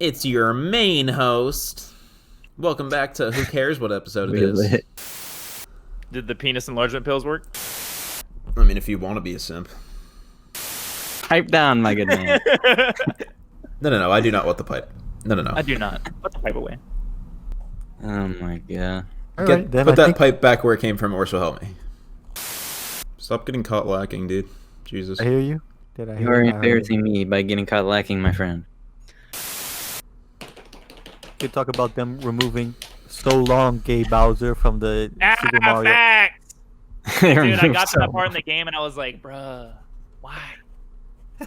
It's your main host. Welcome back to Who Cares What Episode it is. Did the penis enlargement pills work? I mean, if you want to be a simp. Pipe down, my good man. No, I do not want the pipe. No. I do not. Put the pipe away. Oh my god. Put that pipe back where it came from, or so help me. Stop getting caught lacking, dude. Jesus. I hear you. Did I hear You are you? embarrassing me by getting caught lacking, my friend. Could talk about them removing so long gay Bowser from the Super Mario. Facts! They Dude, I removed got to so that part in the game and I was like, bruh, why?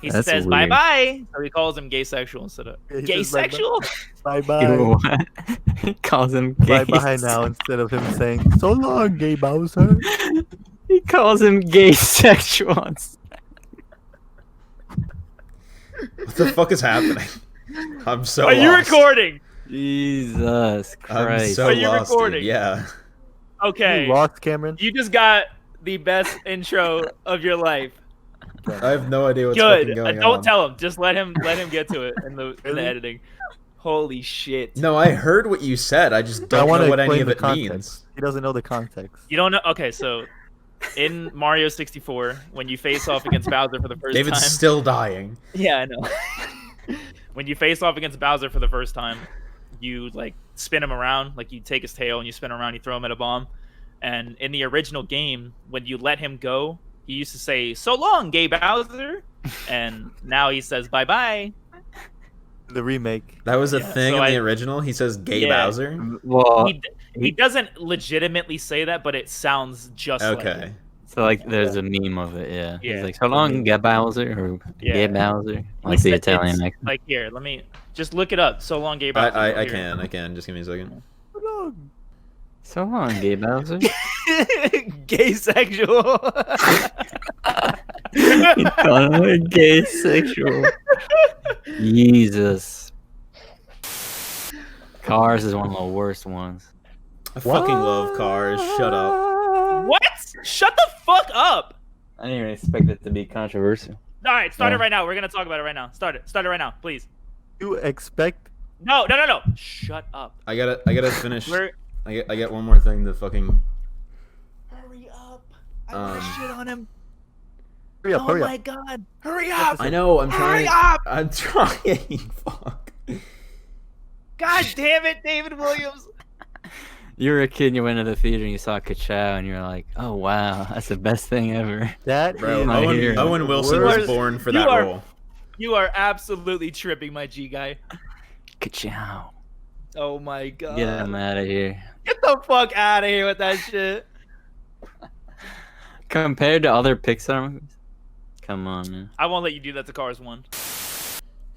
He That's says weird. bye-bye. So he calls him gay sexual instead of... He Gay says bye-bye. sexual? Bye Ew, bye. what? He calls him gay. Bye bye now instead of him saying so long gay Bowser. He calls him gay sexuals. What the fuck is happening? I'm so Are you lost. recording? Jesus I'm Christ. so Are you lost, recording? dude. Yeah. Okay. You lost, Cameron. You just got the best intro of your life. I have no idea what's fucking Good. going on. Don't tell him. Just let him get to it in the editing. Holy shit. No, I heard what you said. I just I don't want know to what any explain of the it context. means. He doesn't know the context. You don't know? Okay, so in Mario 64, when you face off against Bowser for the first David's time. still dying. Yeah, I know. When you face off against Bowser for the first time, you like spin him around, like you take his tail and you spin him around, you throw him at a bomb. And in the original game, when you let him go, he used to say, "So long, gay Bowser," and now he says, "Bye bye." The remake. That was a Yeah, thing so in the I- original. He says gay Yeah. Bowser. Well, He doesn't legitimately say that, but it sounds just like Okay. it. so like there's a meme of it, yeah. Yeah. He's like, so long, gay Bowser, or Yeah. gay Bowser. He Like the said Italian it's- accent. Like here, let me just look it up. So long, gay Bowser. I Here. can. Just give me a second. So long, gay Bowser. Gay sexual. He called him a gay sexual. Jesus. Cars is one of the worst ones. I fucking love cars. Shut up. What? Shut the fuck up. I didn't even expect it to be controversial. All right, start it Yeah. right now. We're gonna talk about it right now. Start it right now, please. You expect No. Shut up. I gotta finish. We're... I get one more thing to fucking. Hurry up. I want to shit on him. hurry up, Oh hurry my up. god. Hurry up. I know. I'm Hurry trying. up. I'm trying. Fuck. God damn it, David Williams. You were a kid and you went to the theater and you saw Ka-Chow and you're like, oh wow, that's the best thing ever. That Bro, is my hero. Owen Wilson You was are- born for you that are- role. You are absolutely tripping, my G guy. Ka-Chow. Oh my god. Get him out of here. Get the fuck out of here with that shit. Compared to other Pixar movies? Come on, man. I won't let you do that to Cars 1.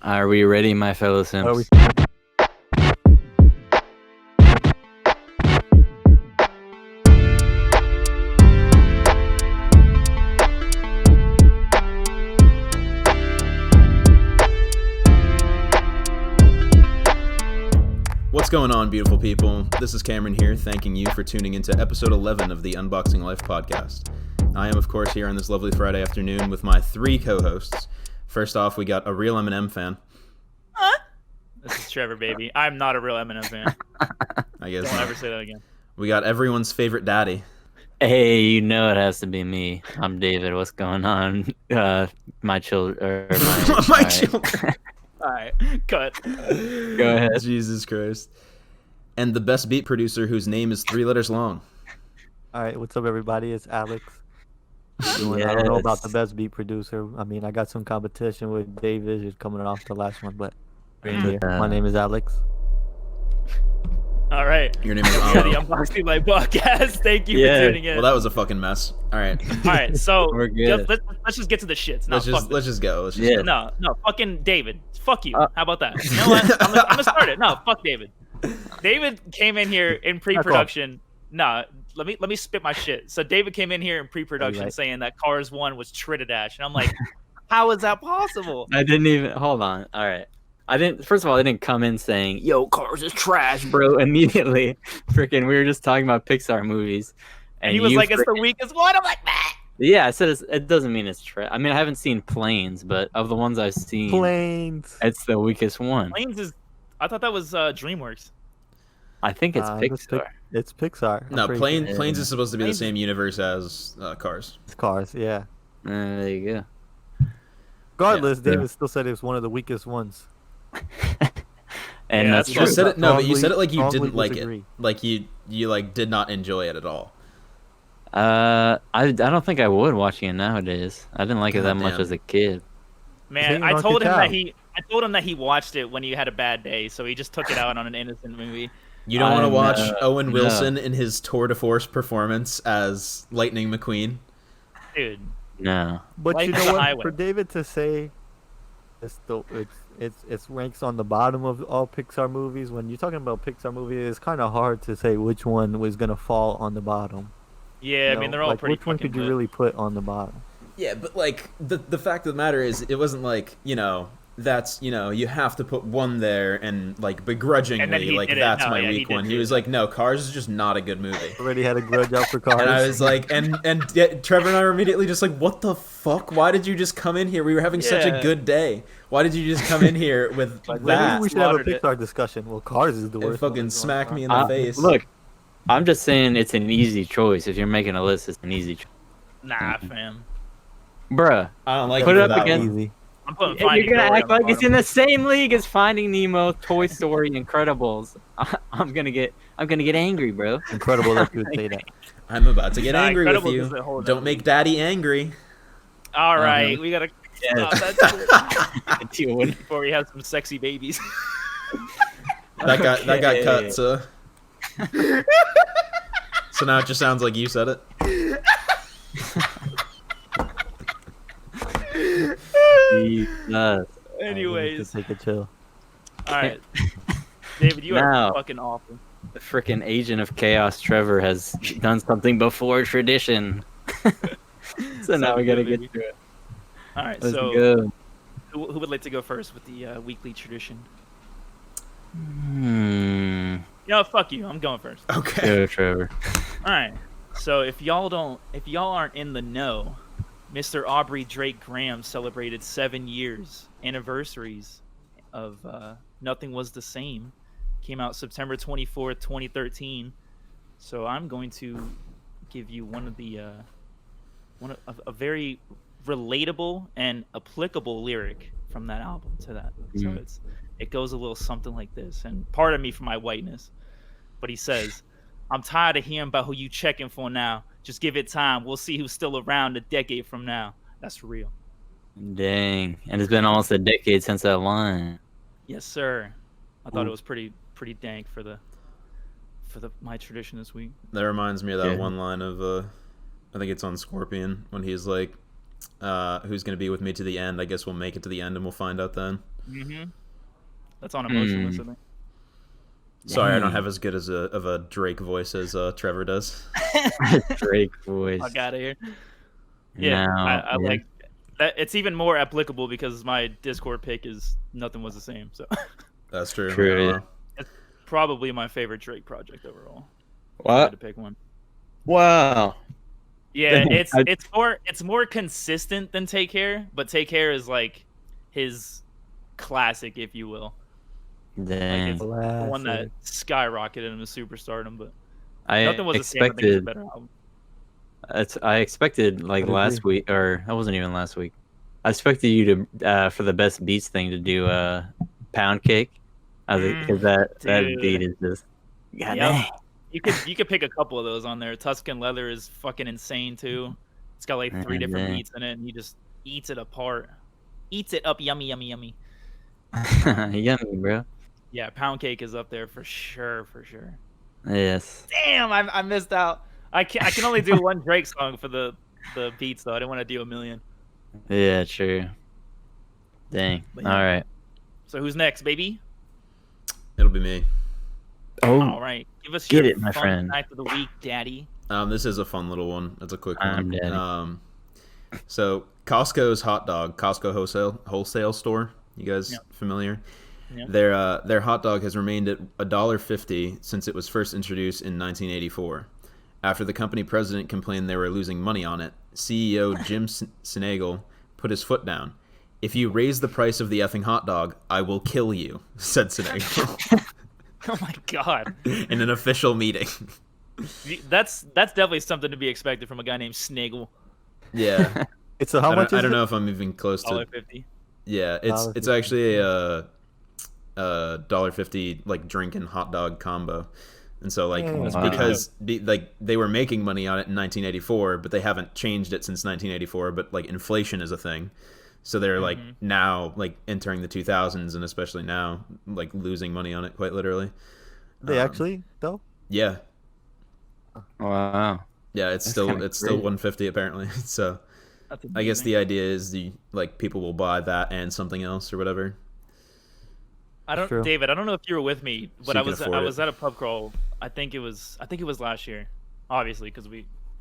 Are we ready, my fellow Are Simps? we- What's going on, beautiful people? This is Cameron here, thanking you for tuning into episode 11 of the Unboxing Life podcast. I am, of course, here on this lovely Friday afternoon with my three co-hosts. First off, we got a real Eminem fan. This is Trevor, baby. I'm not a real Eminem fan. I guess Don't not. ever say that again. We got everyone's favorite daddy. Hey, you know it has to be me. I'm David. What's going on? My children. My Alright. children. All right, cut. Go ahead. Jesus Christ. And the best beat producer whose name is 3 letters long. All right, what's up, everybody? It's Alex. I don't know about the Yes. best beat producer. I mean, I got some competition with David who's coming off the last one, but we're in here. My name is Alex. All right. Your name is We are the Amo. Unboxing Life podcast. Thank you Yeah. for tuning in. Well, that was a fucking mess. All right. All right, so We're good. let's just get to the shits. No, let's fuck this. just go. Let's just Yeah. go. No, fucking David. Fuck you. How about that? You know what? I'm gonna start it. No, fuck David. David came in here in pre-production. No, let me spit my shit. So David came in here in pre-production Right. saying that Cars 1 was Tritodash, and I'm like, how is that possible? I didn't even hold on. All right. I didn't. First of all, I didn't come in saying, "Yo, Cars is trash, bro." Immediately, freaking, we were just talking about Pixar movies, And he was you like, it's the frickin- weakest one. I'm like, nah. Yeah, I said it doesn't mean it's trash. I mean, I haven't seen Planes, but of the ones I've seen, Planes. it's the weakest one. Planes is I thought that was DreamWorks. I think it's It's Pixar. It's Pixar. I'm No, pretty Planes sure. Planes is supposed to be the Planes- same universe as Cars. It's Cars. Yeah. There you go. Regardless, Yeah. David still said it was one of the weakest ones. And Yeah, that's that's You true. said it. No, but you Strongly- said it like you strongly didn't like disagree. it. Like you like did not enjoy it at all. I don't think I would watching it nowadays. I didn't like it that much Goddamn. as a kid. Man, Hating I on told him Kid that Chow. I told him that he watched it when he had a bad day, so he just took it out on an innocent movie. You don't want to I watch know, Owen no. Wilson in his tour de force performance as Lightning McQueen. Dude, No. But Life you is know a what? highway. For David to say it's ranks on the bottom of all Pixar movies. When you're talking about Pixar movies, it's kind of hard to say which one was gonna fall on the bottom. yeah, You I mean know? they're all like, pretty. which one fucking could you good. really put on the bottom? Yeah, but like the fact of the matter is, it wasn't like that's you have to put one there and like And then begrudgingly he like did it. that's No, my yeah, he weak did one. do He was that. like, no, Cars is just not a good movie. Already had a grudge out for Cars. And I was like, and Trevor and I were immediately just like, what the fuck? Why did you just come in here? We were having such a Yeah. good day. Why did you just come in here with Like, maybe that? we should have a slaughtered it. Pixar discussion. Well, Cars is the It worst. fucking one. smacked me in the face. Look, I'm just saying it's an easy choice. If you're making a list, it's an easy choice. Nah, fam. Bruh. I don't like Put it it for up that against- one. Easy. I'm putting You're Finding gonna Dory act on the like it's bottom. in the same league as Finding Nemo, Toy Story, Incredibles. I'm gonna get angry, bro. Incredible that you would say that. I'm about to get Nah, angry with Incredibles you. is a whole Don't nother make league. Daddy angry. All right, we gotta Yes. stop that shit Deal with it. before we have some sexy babies. That got Okay. cut. So. So now it just sounds like you said it. Jesus. Anyways, take a chill. all right, David, you Now. are fucking awful. The freaking agent of chaos, Trevor, has done something before tradition. So now we Sounds gotta good, get baby. to it. All right, Let's so go. who would like to go first with the weekly tradition? Hmm. You know, fuck you. I'm going first. Okay. Go, Trevor. All right. So if y'all aren't in the know, Mr. Aubrey Drake Graham celebrated 7 years anniversaries of Nothing Was the Same. Came out September 24th, 2013. So I'm going to give you a very relatable and applicable lyric from that album to that. So Mm. it goes a little something like this, and pardon me for my whiteness, but he says, I'm tired of hearing about who you checking for now. Just give it time. We'll see who's still around a decade from now. That's real. Dang. And it's been almost a decade since that line. Yes, sir. I thought Ooh. it was pretty dank for my tradition this week. That reminds me of that Yeah. one line of I think it's on Scorpion when he's like, "Who's gonna be with me to the end? I guess we'll make it to the end and we'll find out then." Mm-hmm. That's on Emotionless, I think. Sorry, I don't Dang. have as good of a Drake voice as Trevor does. Drake voice. Fuck out of here. Yeah, Now, I yeah. like that. It's even more applicable because my Discord pick is Nothing Was the Same. So That's true. True, yeah. it's probably my favorite Drake project overall. If I had What? to pick one. Wow. Yeah, Dang, it's more consistent than Take Care, but Take Care is like his classic, if you will. Dang. it's- The one that skyrocketed him to superstardom, but I Nothing Was the Same. I think is a expected. better album. I expected like I'd last agree. week, or that wasn't even last week. I expected you to for the best beats thing to do Pound Cake, because that dude. beat is just. God Yep. dang. You could pick a couple of those on there. Tuscan Leather is fucking insane too. It's got like 3 different dang. beats in it, and he just eats it apart, eats it up, yummy, yummy, yummy. Yummy, bro. Yeah, Pound Cake is up there for sure. Yes. Damn, I missed out. I can only do one Drake song for the beats though. I didn't want to do a million. Yeah, true. Dang. But All yeah. right. So who's next, baby? It'll be me. All right, give us Get your it, my fun friend. fact of the week, Daddy. This is a fun little one. It's a quick I'm one. daddy. So Costco's hot dog, Costco wholesale store. You guys Yep. familiar? Yep. Their hot dog has remained at $1.50 since it was first introduced in 1984. After the company president complained they were losing money on it, CEO Jim Sinegal put his foot down. If you raise the price of the effing hot dog, I will kill you, said Senegal Oh my god. in an official meeting. That's definitely something to be expected from a guy named Sniggle. Yeah. It's how I much don't, is I don't it? know if I'm even close to. $1.50. Yeah, it's $1.50. actually a $1.50 like drink and hot dog combo. And so like Oh, it's wow. because like they were making money on it in 1984, but they haven't changed it since 1984. But like inflation is a thing, so they're like now like entering the 2000s and especially now like losing money on it quite literally. They actually though. Yeah, Wow. yeah, it's That's still kinda it's still crazy. 150 apparently. So That's I guess amazing. the idea is like people will buy that and something else or whatever. I don't, True. David. I don't know if you were with me, So but you I can was afford it. at a pub crawl. I think it was last year, obviously, because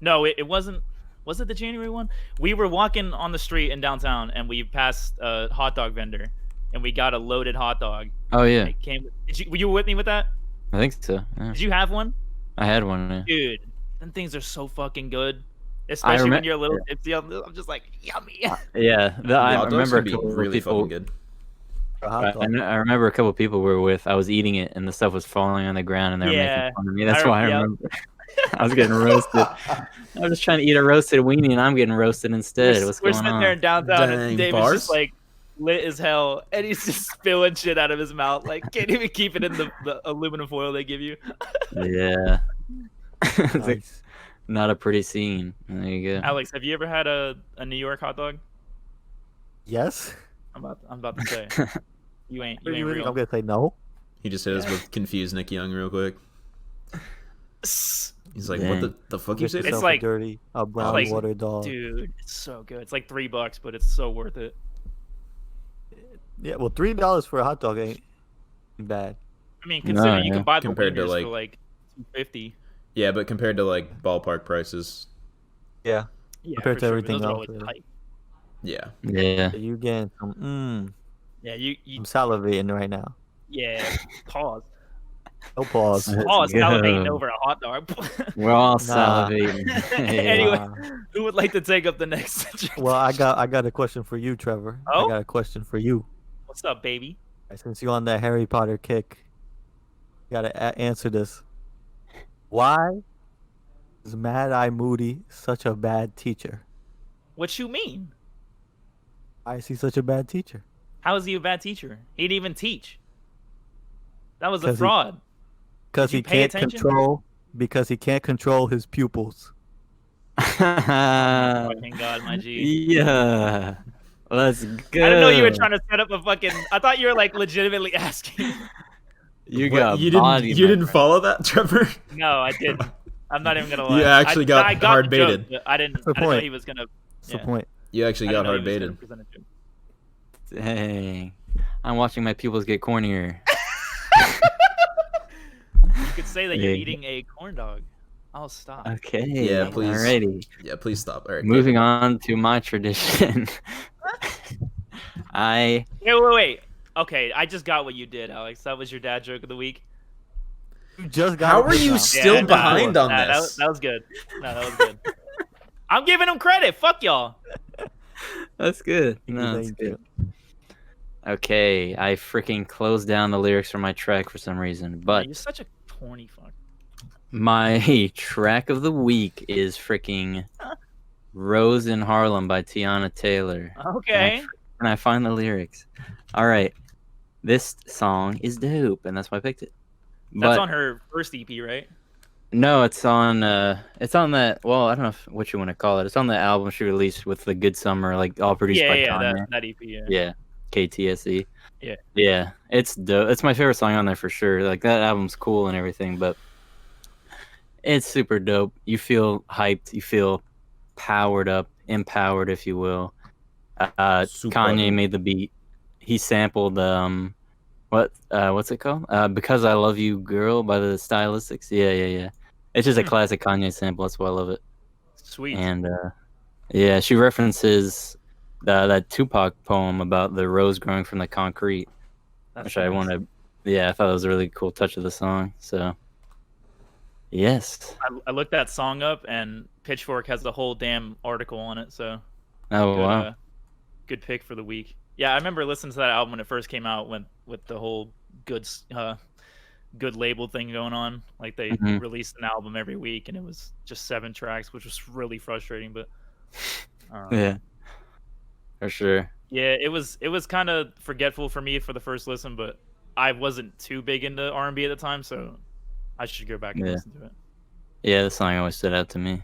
no, it wasn't. Was it the January one? We were walking on the street in downtown, and we passed a hot dog vendor, and we got a loaded hot dog. Oh yeah, It came. Were you with me with that? I think so. Yeah. Did you have one, I had one. Yeah. dude? Them things are so fucking good, especially when you're a little tipsy. I'm just like yummy. Yeah, I Hot dogs remember a can be couple of really people. fucking good. For a hot dog. I remember a couple of people we were with. I was eating it, and the stuff was falling on the ground, and they were Yeah. making fun of me. That's I why I yep. remember. I was getting roasted. I was just trying to eat a roasted weenie, and I'm getting roasted instead. What's We're going sitting there on? in downtown, Dang, and David's bars? just like lit as hell, and he's just spilling shit out of his mouth. Like can't even keep it in the aluminum foil they give you. Yeah. It's like, Nice. not a pretty scene. There you go. Alex, have you ever had a New York hot dog? Yes. I'm about to say you ain't I'm real. gonna say no. He just hit us with confused Nick Young real quick. He's like, "What Dang. the fuck you Get say?" yourself like- a dirty, a brown like, water dog. Dude, it's so good. It's like $3, but it's so worth it. Yeah, well, $3 for a hot dog ain't bad. I mean, consider you yeah. can buy the Compared to, wieners like- for like $2.50. Yeah, but compared to like ballpark prices, Yeah. Yeah, Compared for to sure, but everything those are else, always yeah. tight. yeah. Yeah. You getting some? Yeah, you I'm salivating right now. yeah. Pause. No pause. Let's Pause. Salivating go. over a hot dog. We're all Nah. salivating. Anyway, Wow. who would like to take up the next subject? Well, I got a question for you, Trevor. Oh? I got a question for you. What's up, baby? Since you're on that Harry Potter kick, you gotta answer this. Why is Mad Eye Moody such a bad teacher? What you mean? Why is he such a bad teacher? How is he a bad teacher? He didn't even teach. That was a 'Cause he- fraud. Because Did you he pay can't attention? control his pupils. Fucking God, my G. Yeah. Let's go. I didn't know you were trying to set up a fucking. I thought you were like legitimately asking. You What, got you didn't body, you my didn't friend. follow that, Trevor? No, I didn't. I'm not even gonna lie. You actually got I hard the joke, baited. but I didn't. That's the I didn't know point. he was gonna. That's Yeah. the point. You actually I got didn't know hard he was gonna baited. present a joke. Dang. I'm watching my pupils get cornier. You could say that you're Yeah. eating a corn dog. I'll stop. Okay. Yeah, please. Alrighty. Yeah, please stop. All right. Moving on to my tradition. Wait. Okay, I just got what you did, Alex. That was your dad joke of the week. You just got How it are just you now. still nah, behind on nah, this? That was good. No, that was good. I'm giving him credit. Fuck y'all. That's good. Thank you, No, that's thank good. you. Okay, I freaking closed down the lyrics for my track for some reason, but You're such a corny fuck. my track of the week is freaking Rose in Harlem by Tiana Taylor. Okay. And I find the lyrics. All right. This song is dope, and that's why I picked it. That's But on her first EP, right? no, it's on that, well, I don't know what you want to call it. It's on the album she released with The Good Summer, like all produced by Kanye. that EP. Yeah. Yeah, KTSE. Yeah. Yeah, it's dope. It's my favorite song on there for sure. Like that album's cool and everything, but it's super dope. You feel hyped. You feel powered up, empowered, if you will. Super. Kanye made the beat. He sampled what's it called? Because I Love You Girl by the Stylistics. Yeah. It's just a classic Kanye sample. That's why I love it. Sweet. And yeah, she references that Tupac poem about the rose growing from the concrete, That's which I nice. want to. Yeah, I thought it was a really cool touch of the song. So, yes. I looked that song up, and Pitchfork has the whole damn article on it. So Oh good, wow. good pick for the week. Yeah, I remember listening to that album when it first came out, with the whole good good label thing going on. Like they Mhm. released an album every week, and it was just 7 tracks, which was really frustrating. But Yeah, for sure. yeah, it was kind of forgetful for me for the first listen, but I wasn't too big into R&B at the time, so I should go back and Yeah. listen to it. Yeah, the song always stood out to me.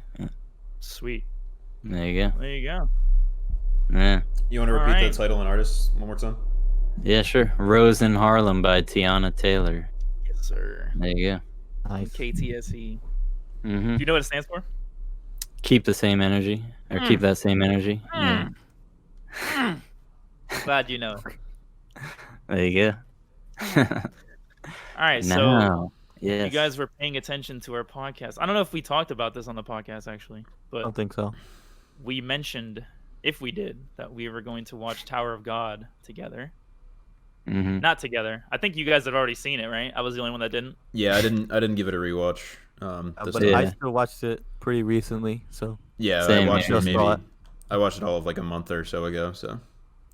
Sweet. There you go. There you go. Yeah. You want to All repeat right. the title and artist one more time? Yeah, sure. Rose in Harlem by Tiana Taylor. Yes, sir. There you go. Nice. KTSE. Mm-hmm. Do you know what it stands for? Keep the same energy, or keep that same energy. Yeah. Glad you know. There you go. All right, so Now, yes. you guys were paying attention to our podcast. I don't know if we talked about this on the podcast actually, I but don't think so. we mentioned, if we did, that we were going to watch Tower of God together. Mm-hmm. Not together. I think you guys had already seen it, right? I was the only one that didn't. Yeah, I didn't give it a rewatch. This But time. I Yeah. still watched it pretty recently, so Yeah, Same I watched here. it Just saw maybe. I watched it all of like a month or so ago. So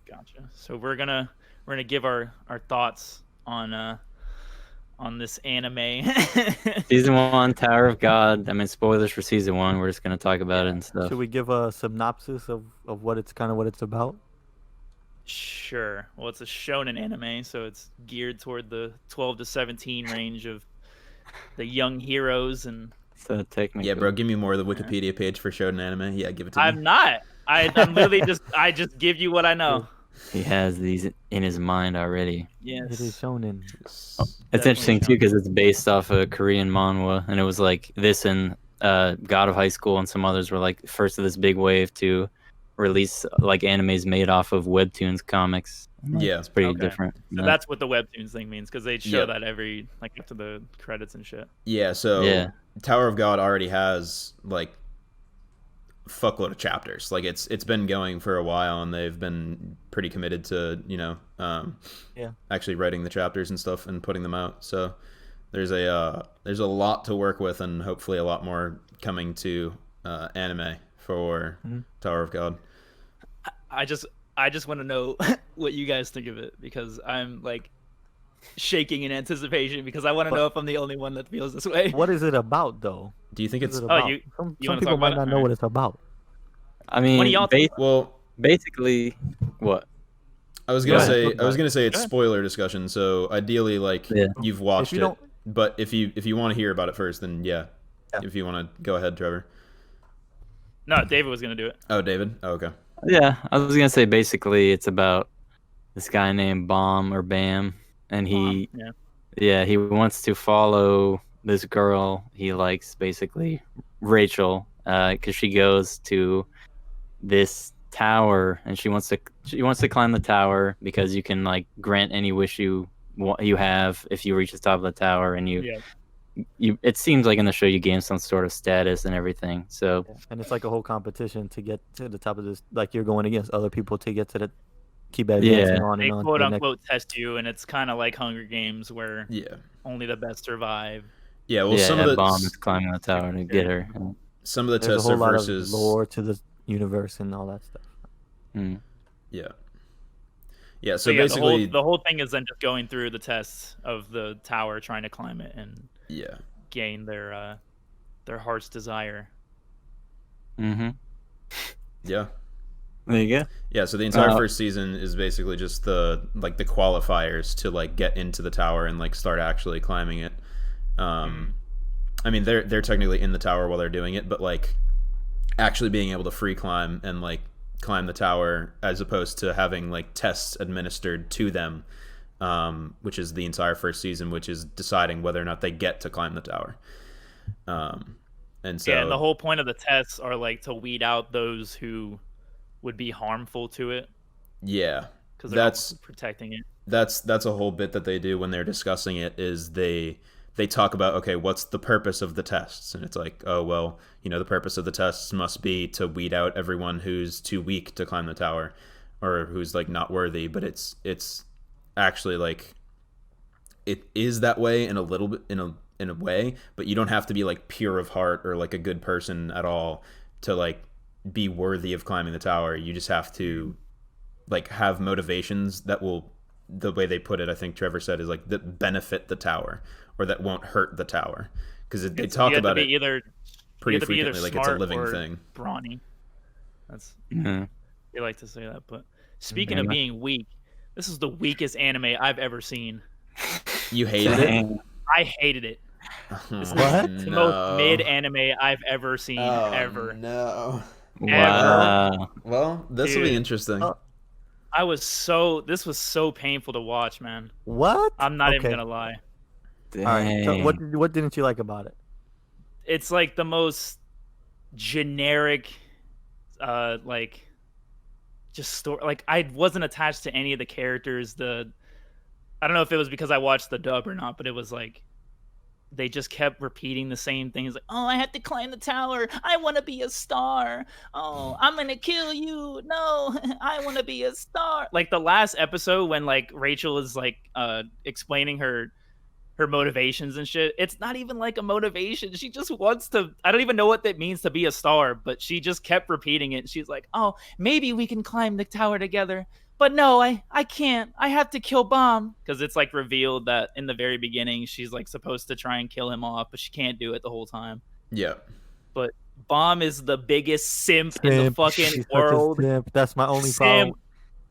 Gotcha. So we're gonna give our thoughts on this anime. Season 1, Tower of God. I mean, spoilers for Season 1. We're just going to talk about it and stuff. should we give a synopsis of what it's about? Sure. Well, it's a shonen anime, so it's geared toward the 12 to 17 range of the young heroes, and So technically. yeah, bro, give me more of the Wikipedia page for shonen anime. Yeah, give it to I'm me. not. I'm literally I just give you what I know. He has these in his mind already. It is Yes. shonen. It's Definitely interesting too shonen. because it's based off a Korean manhwa, and it was like this and God of High School and some others were like first of this big wave to release like animes made off of webtoons comics. Like, Yeah. it's pretty Okay. different. So that's what the webtoons thing means, because they show Yep. that every after the credits and shit. Yeah, so Yeah. Tower of God already has like fuckload of chapters. Like it's been going for a while, and they've been pretty committed to Yeah. actually writing the chapters and stuff and putting them out. So there's a lot to work with, and hopefully a lot more coming to anime for Tower of God. I just want to know what you guys think of it, because I'm like shaking in anticipation, because I want to know if I'm the only one that feels this way. What is it about, though? Do you think What is it's it about? you Some wanna people talk might about it? not know Alright. what it's about. I mean, What do y'all think? well? basically, what? I was Go gonna ahead. say it's Go ahead. spoiler discussion. So ideally, like Yeah. you've watched you it, don't- but if you want to hear about it first, then yeah. Yeah. If you want to go ahead, Trevor. No, David was gonna do it. Oh, David. Oh, okay. Yeah, I was gonna say basically it's about this guy named Baam or Bam, and he Yeah. he wants to follow this girl he likes, basically Rachel, because she goes to this tower and she wants to climb the tower because you can like grant any wish you have if you reach the top of the tower, and Yeah. you it seems like in the show you gain some sort of status and everything. So And it's like a whole competition to get to the top of this. Like you're going against other people to get to the keep advancing on They and on. quote to the next- unquote test you, and it's kind of like Hunger Games, where Yeah. only the best survive. Yeah. Well, yeah, some of the Baam is climbing the tower to get her. some of the There's a tests whole are lot versus of lore to the universe and all that stuff. Mm. yeah. Yeah. So So yeah, basically, the whole thing is then just going through the tests of the tower, trying to climb it and yeah. gain their heart's desire. Mm-hmm. Yeah. There you go. Yeah, so the entire first season is basically just the qualifiers to like get into the tower and like start actually climbing it. I mean, they're technically in the tower while they're doing it, but like actually being able to free climb and like climb the tower, as opposed to having like tests administered to them, which is the entire first season, which is deciding whether or not they get to climb the tower. And so Yeah, and the whole point of the tests are like to weed out those who would be harmful to it, yeah, because that's protecting it. that's a whole bit that they do when they're discussing it, is they talk about, okay, what's the purpose of the tests? And it's like, oh, well, the purpose of the tests must be to weed out everyone who's too weak to climb the tower, or who's like not worthy. But it's actually like, it is that way in a little bit, in a way, but you don't have to be like pure of heart or like a good person at all to like be worthy of climbing the tower. You just have to like have motivations that will, the way they put it, I think Trevor said, is like that benefit the tower or that won't hurt the tower, because they talk about it pretty frequently like it's a living thing. Brawny. That's Mhm. they like to say that. But speaking of being weak, this is the weakest anime I've ever seen. You hated it? I hated it. This is What? the most mid anime I've ever seen, ever. No. Wow. Well, this will be interesting. This was so painful to watch, man. What? I'm not even Okay. gonna lie. Dang. All right. So what didn't you like about it? It's like the most generic, like just story. Like I wasn't attached to any of the characters. I don't know if it was because I watched the dub or not, but it was like they just kept repeating the same things. Like, oh, I have to climb the tower. I want to be a star. Oh, I'm gonna kill you. No, I want to be a star. Like the last episode when like Rachel is like explaining her motivations and shit. It's not even like a motivation. She just wants to. I don't even know what that means to be a star, but she just kept repeating it. She's like, oh, maybe we can climb the tower together. But no, I can't. I have to kill Baam. Because it's like revealed that in the very beginning, she's like supposed to try and kill him off, but she can't do it the whole time. Yeah. But Baam is the biggest simp in the fucking She's world. such a simp. That's my only problem. Simp.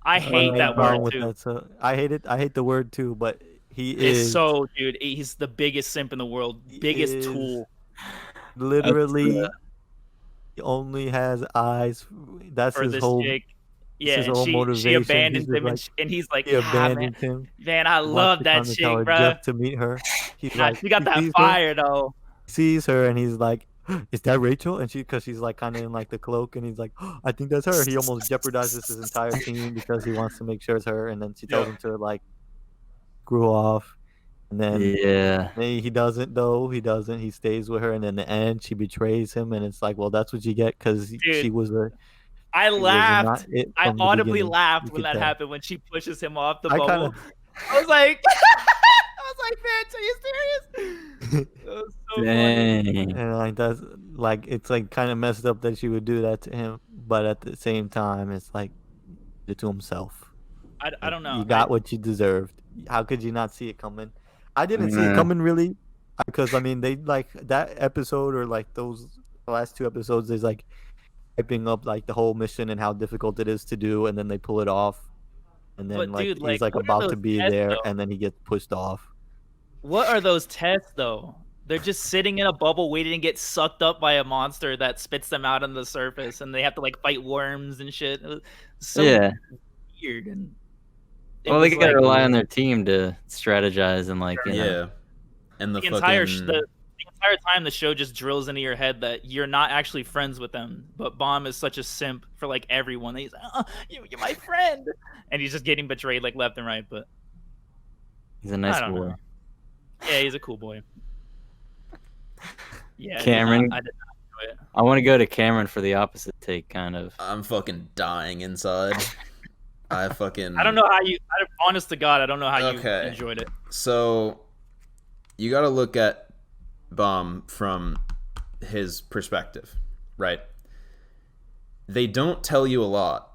I hate that word too. That, so I hate it. I hate the word too, but he It's is so, dude. He's the biggest simp in the world. Biggest tool. literally he only has eyes. That's For his this whole. chick. This Yeah, is his whole she motivation. abandons He's him, just and he's like, he ah, abandoned him. man, I love that chick, bro. Just to meet her. He's like, She got he that sees her- fire, though. sees her and he's like, is that Rachel? And because she's like kind of in like the cloak, and he's like, I think that's her. He almost jeopardizes his entire team because he wants to make sure it's her. And then she tells him to like screw off. And then Yeah. he doesn't though. He doesn't. He stays with her, and in the end, she betrays him. And it's like, well, that's what you get because she was a. I was laughed. not it I from the audibly beginning. laughed You when could that tell. happened, when she pushes him off the I bubble. kinda- I was like, I was like, man, are you serious? It was so funny. Dang. And like that's like it's like kind of messed up that she would do that to him, but at the same time, it's like he did it to himself. I don't know. You got what you deserved. How could you not see it coming? I didn't see it coming really, because I mean they like that episode or like those last two episodes is like hyping up like the whole mission and how difficult it is to do, and then they pull it off, and then But, like dude, he's like, like what are about those to be tests, there, though? and then he gets pushed off. What are those tests, though? They're just sitting in a bubble waiting to get sucked up by a monster that spits them out on the surface, and they have to like fight worms and shit. It was so Yeah. weird. And it Well, they was, gotta like, rely on their team to strategize and like, you know. Yeah. And the the fucking entire the entire time the show just drills into your head that you're not actually friends with them. But Baam is such a simp for like everyone. He's like, oh, you're my friend, and he's just getting betrayed like left and right. But He's a nice I don't boy. know. Yeah, he's a cool boy. Yeah, Cameron? I did not enjoy it. I want to go to Cameron for the opposite take, kind of. I'm fucking dying inside. I don't know how you. Honest to God, I don't know how you Okay. enjoyed it. So you got to look at Baam from his perspective, right? They don't tell you a lot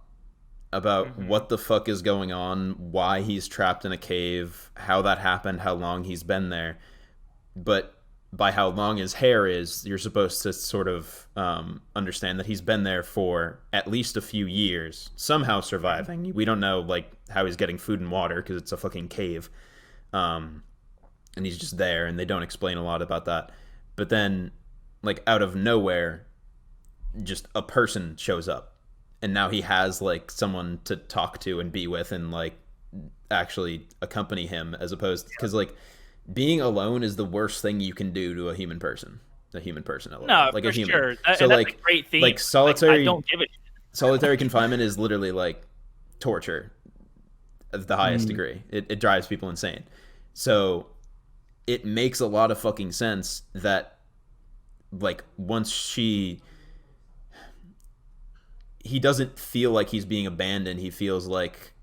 about what the fuck is going on, why he's trapped in a cave, how that happened, how long he's been there. But by how long his hair is, you're supposed to sort of understand that he's been there for at least a few years, somehow surviving. We don't know like how he's getting food and water because it's a fucking cave, and he's just there, and they don't explain a lot about that. But then, like out of nowhere, just a person shows up, and now he has like someone to talk to and be with and like actually accompany him, as opposed because like being alone is the worst thing you can do to a human person alone. No, like for a human. sure. So And that's like a great theme. like solitary I don't give it. solitary confinement is literally like torture of the highest degree. It drives people insane. So it makes a lot of fucking sense that like once he doesn't feel like he's being abandoned. He feels like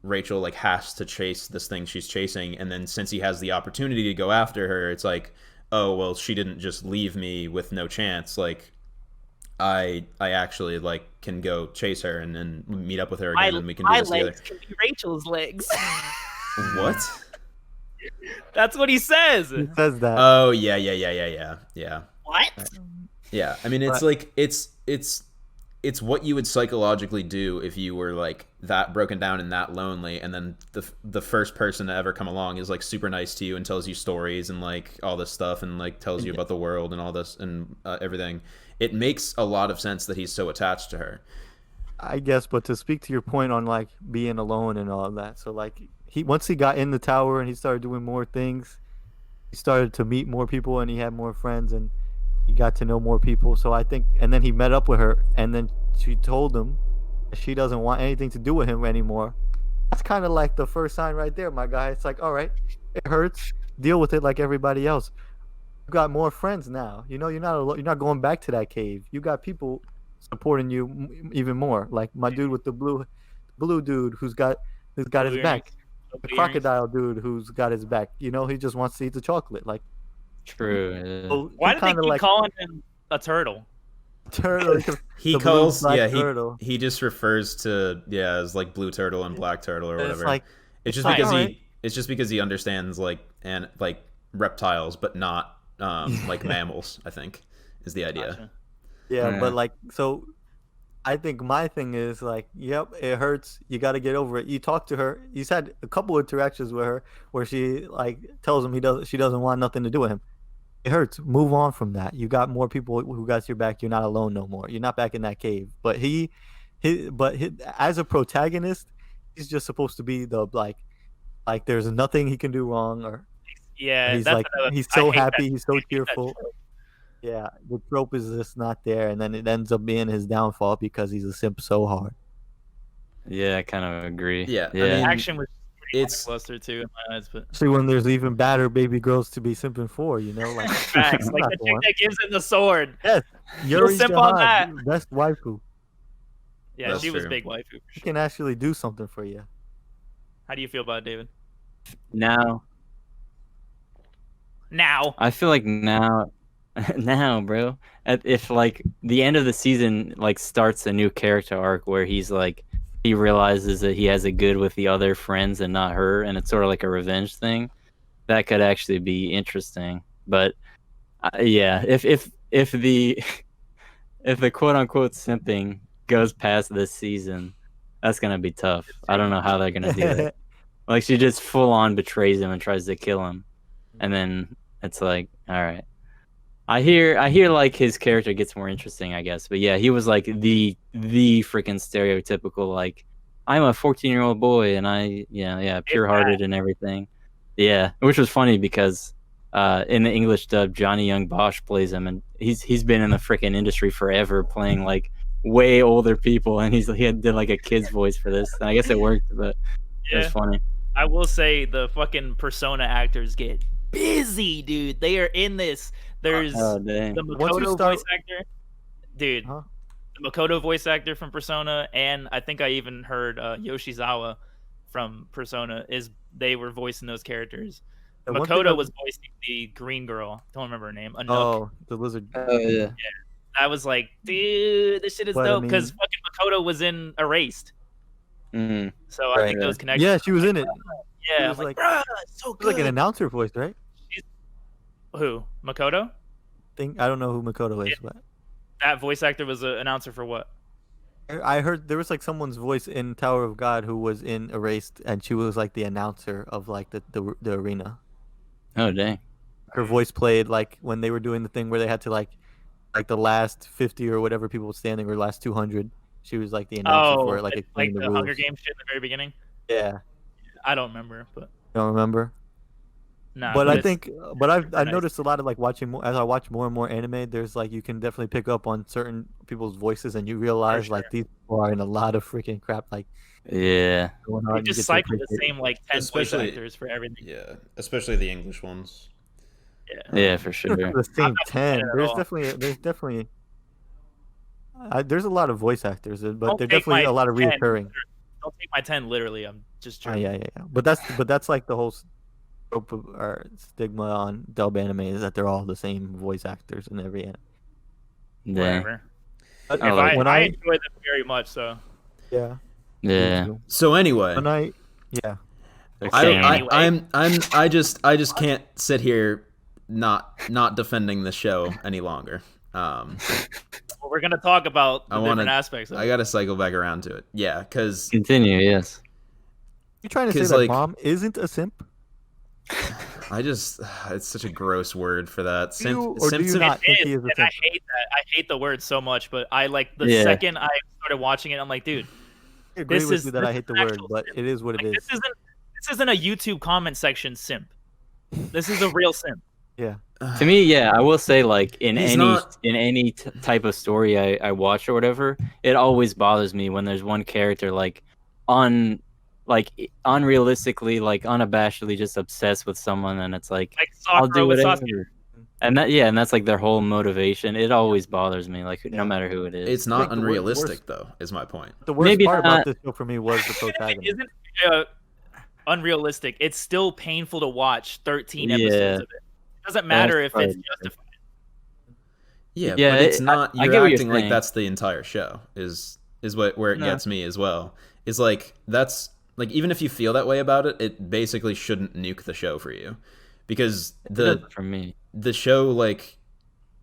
Rachel like has to chase this thing she's chasing, and then since he has the opportunity to go after her, it's like, oh well, she didn't just leave me with no chance. Like I actually like can go chase her and then meet up with her again, and we can do My this together. legs can be Rachel's legs. What? That's what he says. He says that. Oh yeah. What? Yeah, I mean, it's But- like it's what you would psychologically do if you were like that broken down and that lonely, and then the first person to ever come along is like super nice to you and tells you stories and like all this stuff and like tells you about the world and all this and everything. It makes a lot of sense that he's so attached to her. I guess, but to speak to your point on like being alone and all of that, so like once he got in the tower and he started doing more things, he started to meet more people and he had more friends and he got to know more people. So I think, and then he met up with her and then she told him that she doesn't want anything to do with him anymore. That's kind of like the first sign right there, my guy. It's like, all right, it hurts. Deal with it like everybody else. You got more friends now. You know, you're not going back to that cave. You got people supporting you even more. Like my dude with the blue dude who's got his Blue back. earrings. The crocodile dude who's got his back. You know, he just wants to eat the chocolate. Like True. Yeah. so Why he do they kinda keep calling him a turtle? turtle? He The blue calls black he turtle. he just refers to as like blue turtle and black turtle or It's whatever. like It's just fine. because Alright. it's just because he understands like reptiles, but not like mammals. I think is the idea. Gotcha. yeah, Yeah. but like so. I think my thing is like, yep, it hurts. You got to get over it. You talk to her. He's had a couple of interactions with her where she like tells him she doesn't want nothing to do with him. It hurts. Move on from that. You got more people who got your back. You're not alone no more. You're not back in that cave. But as a protagonist, he's just supposed to be the like there's nothing he can do wrong, or Yeah, he's that's like another, he's I so hate that happy. He's so I hate that cheerful. trope. Yeah, the trope is just not there, and then it ends up being his downfall because he's a simp so hard. Yeah, I kind of agree. Yeah, I Yeah. mean, Action was pretty it's- lackluster too in my eyes, but See, when there's even badder baby girls to be simping for, you know, like facts. I'm Like not the the chick one. that gives him the sword. Yes, Yuri simp on Jahad, best waifu. Yeah, That's she was true. big waifu for She sure. can actually do something for you. How do you feel about it, David? Now, Now, I feel like now, bro, if like the end of the season like starts a new character arc where he's like he realizes that he has a good with the other friends and not her, and it's sort of like a revenge thing, that could actually be interesting. But yeah, if the if the quote unquote simping goes past this season, that's gonna be tough. I don't know how they're gonna do that. Like she just full on betrays him and tries to kill him, and then it's like, all right. I hear like his character gets more interesting, I guess. But yeah, he was like the freaking stereotypical like I'm a 14-year-old boy and I pure-hearted and everything. Yeah, which was funny because in the English dub, Johnny Young Bosch plays him, and he's been in the freaking industry forever, playing like way older people, and did like a kid's voice for this. And I guess it worked, but it was yeah, funny. I will say the fucking Persona actors get busy, dude. They are in this. There's Oh dang! the Once you Makoto start- voice actor, dude. Huh? The Makoto voice actor from Persona, and I think I even heard Yoshizawa from Persona. They were voicing those characters. The one thing Makoto I- was voicing the green girl. Don't remember her name. Anouk. Oh, the lizard. Oh yeah. I was like, dude, this shit is But, I dope because mean- fucking Makoto was in Erased. Mm. So I Right, think right. those connections. Yeah, she was in it. Yeah, was I'm like, like- bruh, it's so It was like good. an announcer voice, right? Who? Makoto? I don't know who Makoto is, but That voice actor was an announcer for what? I heard there was like someone's voice in Tower of God who was in Erased, and she was like the announcer of like the arena. Oh dang. Her voice played like when they were doing the thing where they had to like the last 50 or whatever people were standing, or last 200. She was like the announcer Oh, for it, like like explaining the the rules. Hunger Games shit in the very beginning. Yeah, I don't remember, but don't remember. nah. But I it's- think, but I've nice. noticed a lot of like watching more as I watch more and more anime. There's like you can definitely pick up on certain people's voices, and you realize like sure. these people are in a lot of freaking crap like Yeah. going on. they You just get to cycle the appreciate it. same like 10 voice Especially- actors for everything. Yeah, especially the English ones. Yeah. Yeah, for sure. The same not 10. at There's all. definitely there's a lot of voice actors, but Don't they're take definitely my a lot of 10 reoccurring. Don't take my 10 literally. I'm just Oh, joking. yeah. But that's like the whole trope or stigma on dub anime is that they're all the same voice actors in every anime. Dang. Whatever. But I like when I I enjoy them very much. So yeah Yeah. So anyway, when I yeah I just can't sit here not defending the show any longer. we're gonna talk about the I different wanna aspects of I it. gotta cycle back around to it. Yeah, because Continue. Yes. you trying to say 'Cause, that like- Baam isn't a simp? I just it's such a gross word for that. Do you or do you Simp- not think It he is, is a and I simp? hate that. I hate the word so much, but I like the Yeah. second I started watching it, I'm like, dude, I agree this with is you that this I is hate the an word, actual but simp. it is what it Like, is. this isn't a YouTube comment section simp. This is a real simp. Yeah. To me, yeah, I will say like in He's any not- type of story I watch or whatever, it always bothers me when there's one character like unrealistically, like unabashedly just obsessed with someone, and it's like Like I'll Sakura do with whatever. Sasuke. And that's like their whole motivation. It always bothers me, like no Yeah. matter who it is. it's I not think the unrealistic worst- though, is my point. The worst Maybe part not- about this show for me was the protagonist. Isn't unrealistic. It's still painful to watch 13 Yeah. episodes of it. It doesn't matter if it's right. justified. Yeah, Yeah, but it's not. I You're get what you're acting like saying. that's the entire show. Is where it No. gets me as well. Is like that's like even if you feel that way about it, it basically shouldn't nuke the show for you, because For me. the show like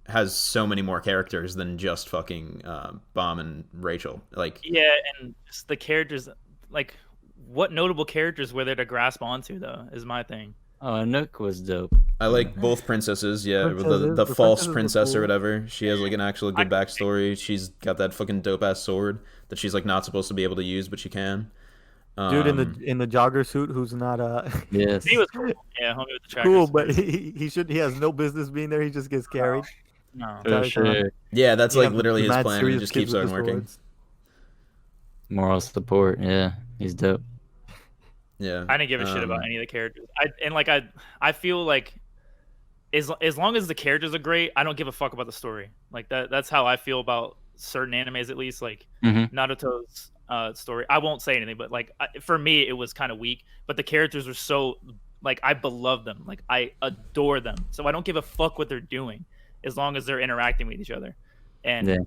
has so many more characters than just fucking Baam and Rachel. Like Yeah, and just the characters, like, what notable characters were there to grasp onto, though, is my thing. Oh, Nook was dope. I like both princesses. Yeah, Princesses, the the false princesses were princess or cool. whatever. She has like an actual good backstory. She's got that fucking dope ass sword that she's like not supposed to be able to use, but she can. Dude in the jogger suit who's not Yes. He was cool. Yeah, homie with the trackers. cool, but he has no business being there. He just gets carried. No. For Sorry, sure. Yeah, that's You like have literally his mad plan, and he serious just kids keeps with on the working. swords. Moral support. Yeah, he's dope. Yeah, I didn't give a shit about any of the characters. I feel like as long as the characters are great, I don't give a fuck about the story. Like that's how I feel about certain animes, at least. Like Mhm. Naruto's story. I won't say anything, but like for me, it was kind of weak. But the characters were so like I beloved them. Like I adore them. So I don't give a fuck what they're doing as long as they're interacting with each other. And Yeah.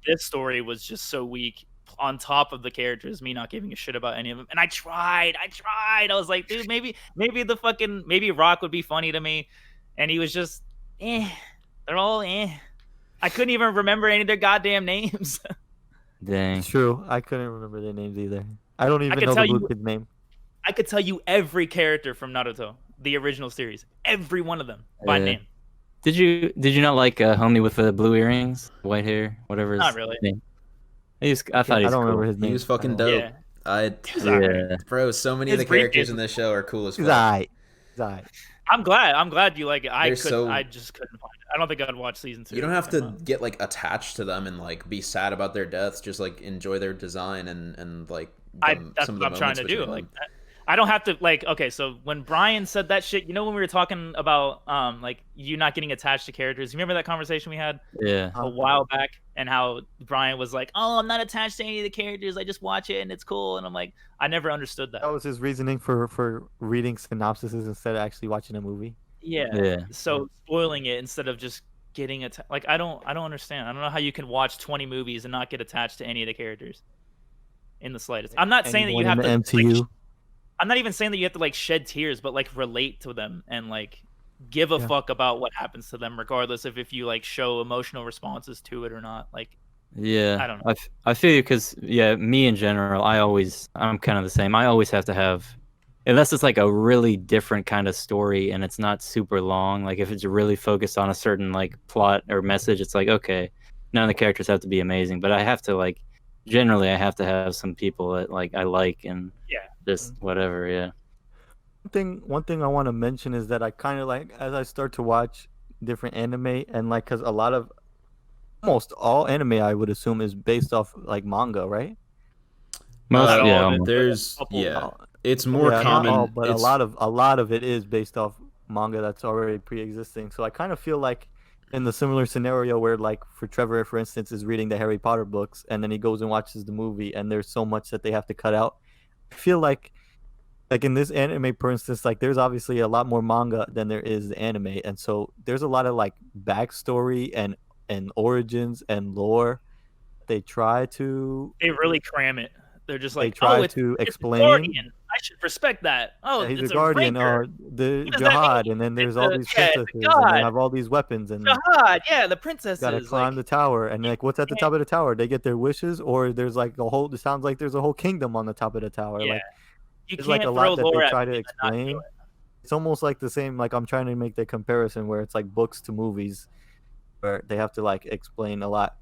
this story was just so weak. On top of the characters, me not giving a shit about any of them, and I tried. I was like, dude, maybe Rock would be funny to me, and he was just, they're all. I couldn't even remember any of their goddamn names. Dang. It's true. I couldn't remember their names either. I don't even could know the tell you- blue kid's name. I could tell you every character from Naruto, the original series, every one of them by Yeah. name. Did you not like homie with the blue earrings, white hair, whatever? Not his really. name? I thought I he's don't remember cool. his name. He was fucking I don't- dope. Yeah. I He's alright. Yeah. bro, so many of His the characters briefcase in this show are cool as He's fuck. alright. He's alright. I'm glad you like it. They're so- I just couldn't find it. I don't think I'd watch season 2. You don't have to get like attached to them and like be sad about their deaths. Just like enjoy their design and like That's some of what the I'm trying to moments do. between Like, them. I don't have to like. Okay, so when Brian said that shit, you know, when we were talking about like you not getting attached to characters, you remember that conversation we had Yeah. a while back, and how Brian was like, "Oh, I'm not attached to any of the characters. I just watch it and it's cool." And I'm like, I never understood that. That was his reasoning for reading synopsises instead of actually watching a movie. Yeah. Yeah. So spoiling it instead of just getting attached. Like I don't understand. I don't know how you can watch 20 movies and not get attached to any of the characters in the slightest. I'm not saying that you Anyone have in to. the Like, MCU. I'm not even saying that you have to like shed tears, but like relate to them and like give a Yeah. fuck about what happens to them, regardless of if you like show emotional responses to it or not. Like, Yeah. I don't know. I feel you because me in general, I'm kind of the same. I always have to have, unless it's like a really different kind of story and it's not super long. Like if it's really focused on a certain like plot or message, it's like okay, none of the characters have to be amazing, but I have to like generally I have to have some people that like I like and Yeah. just whatever. Yeah. One thing I want to mention is that I kind of like as I start to watch different anime and like because almost all anime I would assume is based off like manga, right? Most Not all yeah. of it. almost. There's Couple- yeah, it's more Yeah, not common. all, but it's, a lot of it is based off manga that's already pre-existing. So I kind of feel like in the similar scenario where like for Trevor, for instance, is reading the Harry Potter books and then he goes and watches the movie and there's so much that they have to cut out. I feel like in this anime, for instance, like there's obviously a lot more manga than there is the anime, and so there's a lot of like backstory and origins and lore they try to They really cram it. They're just they like, try oh, it's to a explain. guardian. I should respect that. Oh, Yeah, he's it's a guardian. ranger. The What does that jihad, mean? and then there's It's all a these yeah, it's a princesses, and they god. have all these weapons, and Jihad. Yeah, the gotta princesses. climb the tower. And like, what's at the can't- top of the tower? They get their wishes, or there's like a whole. It sounds like there's a whole kingdom on the top of the tower. yeah, Like, you there's can't like a throw lot that lore they at try me to and not do explain. it. It's almost like the same. Like, I'm trying to make the comparison where it's like books to movies, where they have to like explain a lot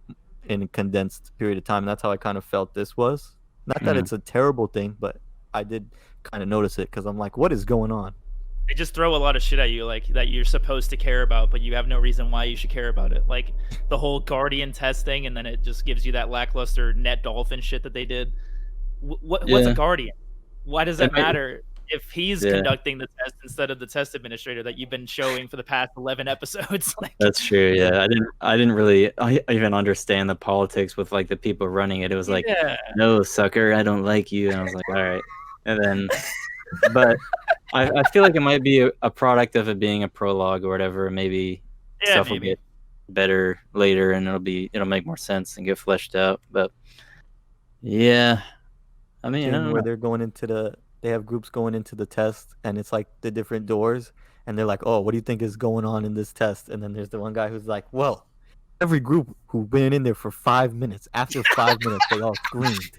in a condensed period of time. That's how I kind of felt this was. Not that it's a terrible thing, but I did kind of notice it because I'm like, what is going on? They just throw a lot of shit at you, like that you're supposed to care about, but you have no reason why you should care about it. Like the whole guardian test thing, and then it just gives you that lackluster net dolphin shit that they did. What's Yeah. a guardian? Why does that It might- matter if he's Yeah. conducting the test instead of the test administrator that you've been showing for the past 11 episodes? Like, That's true. Yeah, I didn't really even understand the politics with like the people running it. It was like, yeah, no, sucker, I don't like you. And I was like, all right. And then, but I feel like it might be a product of it being a prologue or whatever. Maybe yeah, stuff will maybe. get better later, and it'll make more sense and get fleshed out. But yeah, I mean, I Thing don't where know. they're going into they have groups going into the test, and it's like the different doors, and they're like, oh, what do you think is going on in this test? And then there's the one guy who's like, well, every group who went in there for 5 minutes, after 5 minutes, they all screamed.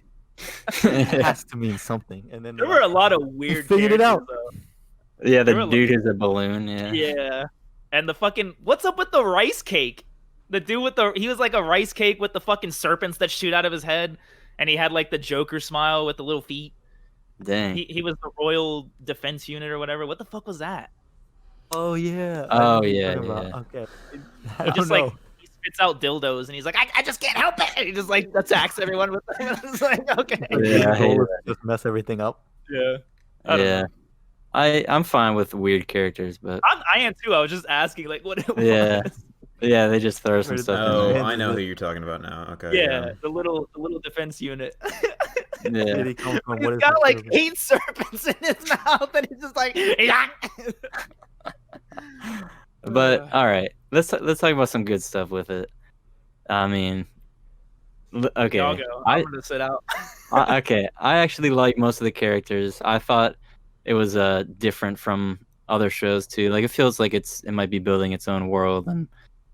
It has to mean something. And then There they're were a like, lot of weird. figured it out. characters, Yeah, They the were dude who's a balloon. though. Yeah. Yeah, and the fucking what's up with the rice cake? The dude with he was like a rice cake with the fucking serpents that shoot out of his head, and he had like the Joker smile with the little feet. Dang. He was the Royal Defense Unit or whatever. What the fuck was that? oh yeah. I Oh, know what you're yeah, talking about. yeah. Okay. He I don't just know. like he spits out dildos and he's like, I just can't help it. And he just like attacks everyone with them. It's like, okay. Yeah, I hate Goal is to just mess everything up. Yeah. I don't Yeah. know. I'm fine with weird characters, but I am too. I was just asking like what it Yeah. was. yeah, they just throw some Where stuff Oh, in there. I know who you're talking about now. Okay. Yeah, the little defense unit. Where Yeah. did he come from? He's What is got his like purpose? 8 serpents in his mouth, and he's just like, yeah. But all right, let's talk about some good stuff with it. I mean, okay, Y'all go. I'm gonna sit out. okay. I actually like most of the characters. I thought it was different from other shows too. Like it feels like it might be building its own world, and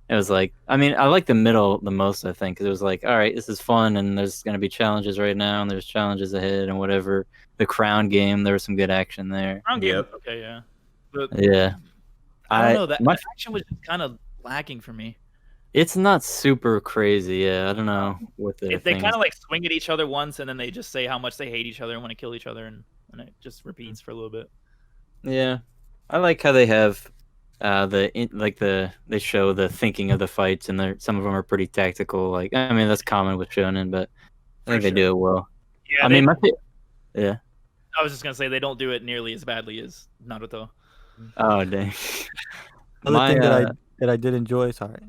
it was like, I mean, I like the middle the most. I think because it was like, all right, this is fun, and there's gonna be challenges right now, and there's challenges ahead, and whatever. The Crown game, there was some good action there. Crown game, Yep. okay, yeah. But Yeah, I don't know that my- action was just kind of lacking for me. It's not super crazy. Yeah, I don't know what the If they thing kind is. of like swing at each other once, and then they just say how much they hate each other and want to kill each other, and it just repeats for a little bit. Yeah, I like how they have they show the thinking of the fights, and some of them are pretty tactical. Like I mean, that's common with shonen, but I think For they do it well. Yeah, I mean, yeah. I was just gonna say they don't do it nearly as badly as Naruto. Oh dang. Another thing that I did enjoy. Sorry.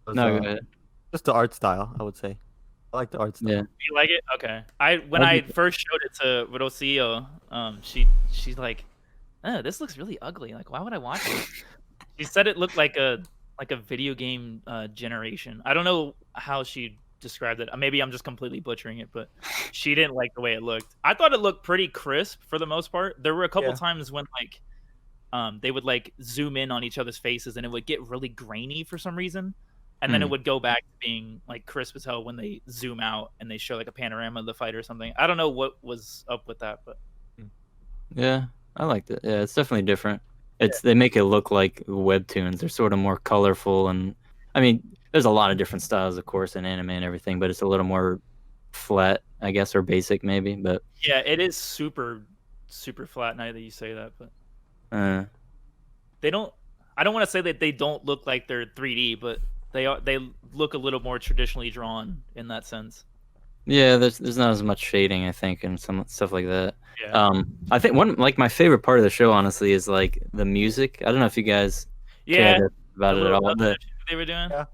Was, No, go ahead. just the art style. I would say. I like the art style. Yeah. You like it? Okay. When That'd I be- first showed it to Rocio, she's like, oh, this looks really ugly. Like, why would I watch it? She said it looked like a video game generation. I don't know how she described it. Maybe I'm just completely butchering it, but she didn't like the way it looked. I thought it looked pretty crisp for the most part. There were a couple Yeah. times when like they would like zoom in on each other's faces and it would get really grainy for some reason. And then it would go back to being like crisp as hell when they zoom out and they show like a panorama of the fight or something. I don't know what was up with that, but Yeah, I liked it. Yeah, it's definitely different. They make it look like webtoons. They're sort of more colorful, and I mean, there's a lot of different styles, of course, in anime and everything, but it's a little more flat, I guess, or basic maybe. But yeah, it is super flat now that you say that, but they don't. I don't want to say that they don't look like they're 3D, but they look a little more traditionally drawn in that sense. yeah, there's not as much shading, I think, and some stuff like that. Yeah. I think my favorite part of the show, honestly, is like the music. I don't know if you guys Yeah. cared about it at all. But They were doing. Yeah.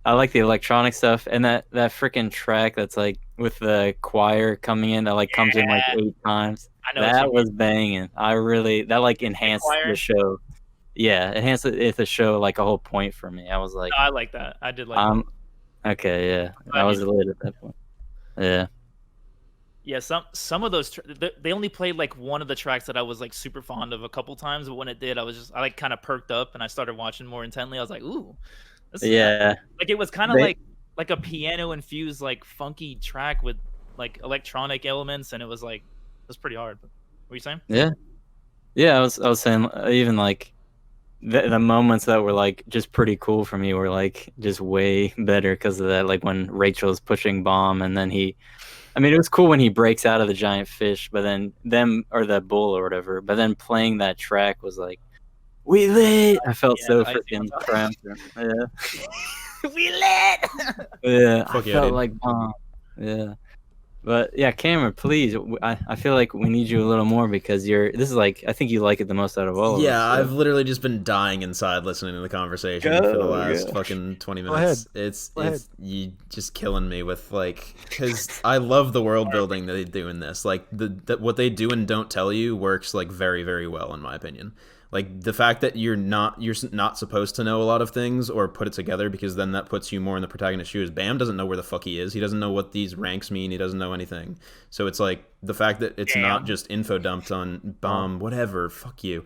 I like the electronic stuff, and that freaking track that's like with the choir coming in that like comes in like 8 times. I know what you That mean. was banging. That like enhanced choir? the show. Yeah, enhanced the show like a whole point for me. I was like, No, I like that. I did like that. okay, yeah, I was lit at that point. Yeah. Yeah, some of those they only played like one of the tracks that I was like super fond of a couple times, but when it did, I like kind of perked up and I started watching more intently. I was like, ooh, this is Yeah. like it was kind of They like a piano infused like funky track with like electronic elements, and it was pretty hard. What were you saying? Yeah. Yeah, I was saying even like the moments that were like just pretty cool for me were like just way better because of that. Like when Rachel's pushing Baam, and then I mean, it was cool when he breaks out of the giant fish, but then them or the bull or whatever. But then playing that track was like, we lit. I felt Yeah, so I see freaking what's up. triumphant. Yeah, We lit. yeah. I Fuck yeah, felt dude. like Baam. Yeah. But yeah, Cameron, please. I feel like we need you a little more because this is like I think you like it the most out of all of Yeah, us. So. I've literally just been dying inside listening to the conversation for the last Go. fucking 20 Go ahead. minutes. It's Go ahead. you just killing me with like because I love the world building that they do in this. Like what they do and don't tell you works like very very well in my opinion. Like the fact that you're not supposed to know a lot of things or put it together because then that puts you more in the protagonist's shoes. Bam doesn't know where the fuck he is. He doesn't know what these ranks mean. He doesn't know anything. So it's like the fact that it's not just info dumped on Baam, whatever. Fuck you.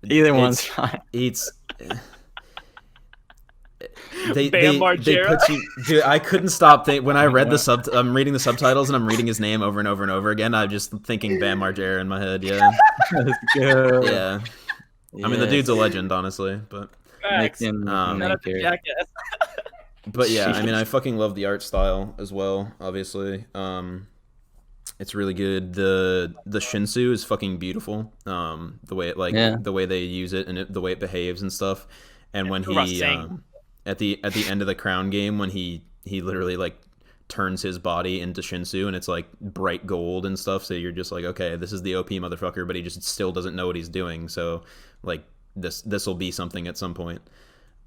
Either one's fine. It's Bam they put you. Dude, I couldn't stop when I read I'm reading the subtitles and I'm reading his name over and over and over again. I'm just thinking Bam Margera in my head. Yeah, Let's go. yeah. I mean, the dude's a legend, honestly, but Facts. Making Um, Shout out to character. Jackass. yeah, I mean, I fucking love the art style as well. Obviously, it's really good. The Shinsu is fucking beautiful. The way it the way they use it and the way it behaves and stuff. And when he at the end of the crown game when he literally like turns his body into Shinsu and it's like bright gold and stuff, so you're just like, okay, this is the OP motherfucker, but he just still doesn't know what he's doing. So like this will be something at some point.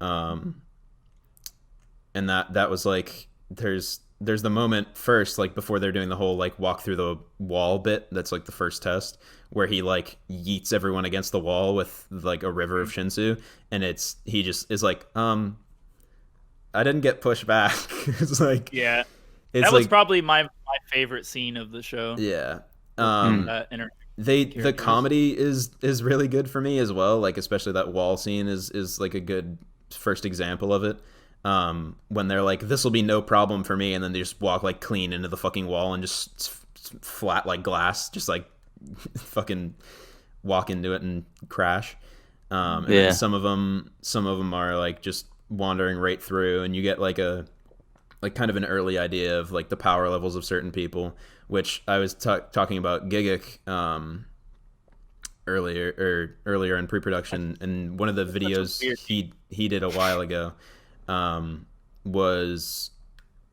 And that was like there's the moment first, like before they're doing the whole like walk through the wall bit, that's like the first test where he like yeets everyone against the wall with like a river of Shinsu, and he just is like, I didn't get pushed back. It's like, Yeah, it's that was like, probably my favorite scene of the show. yeah. The The comedy is really good for me as well, like especially that wall scene is like a good first example of it. When they're like, this will be no problem for me, and then they just walk like clean into the fucking wall and just flat like glass, just like fucking walk into it and crash. And then some of them are like just wandering right through, and you get like kind of an early idea of like the power levels of certain people, which I was talking about Gigik earlier in pre-production, and one of the videos he did a while ago was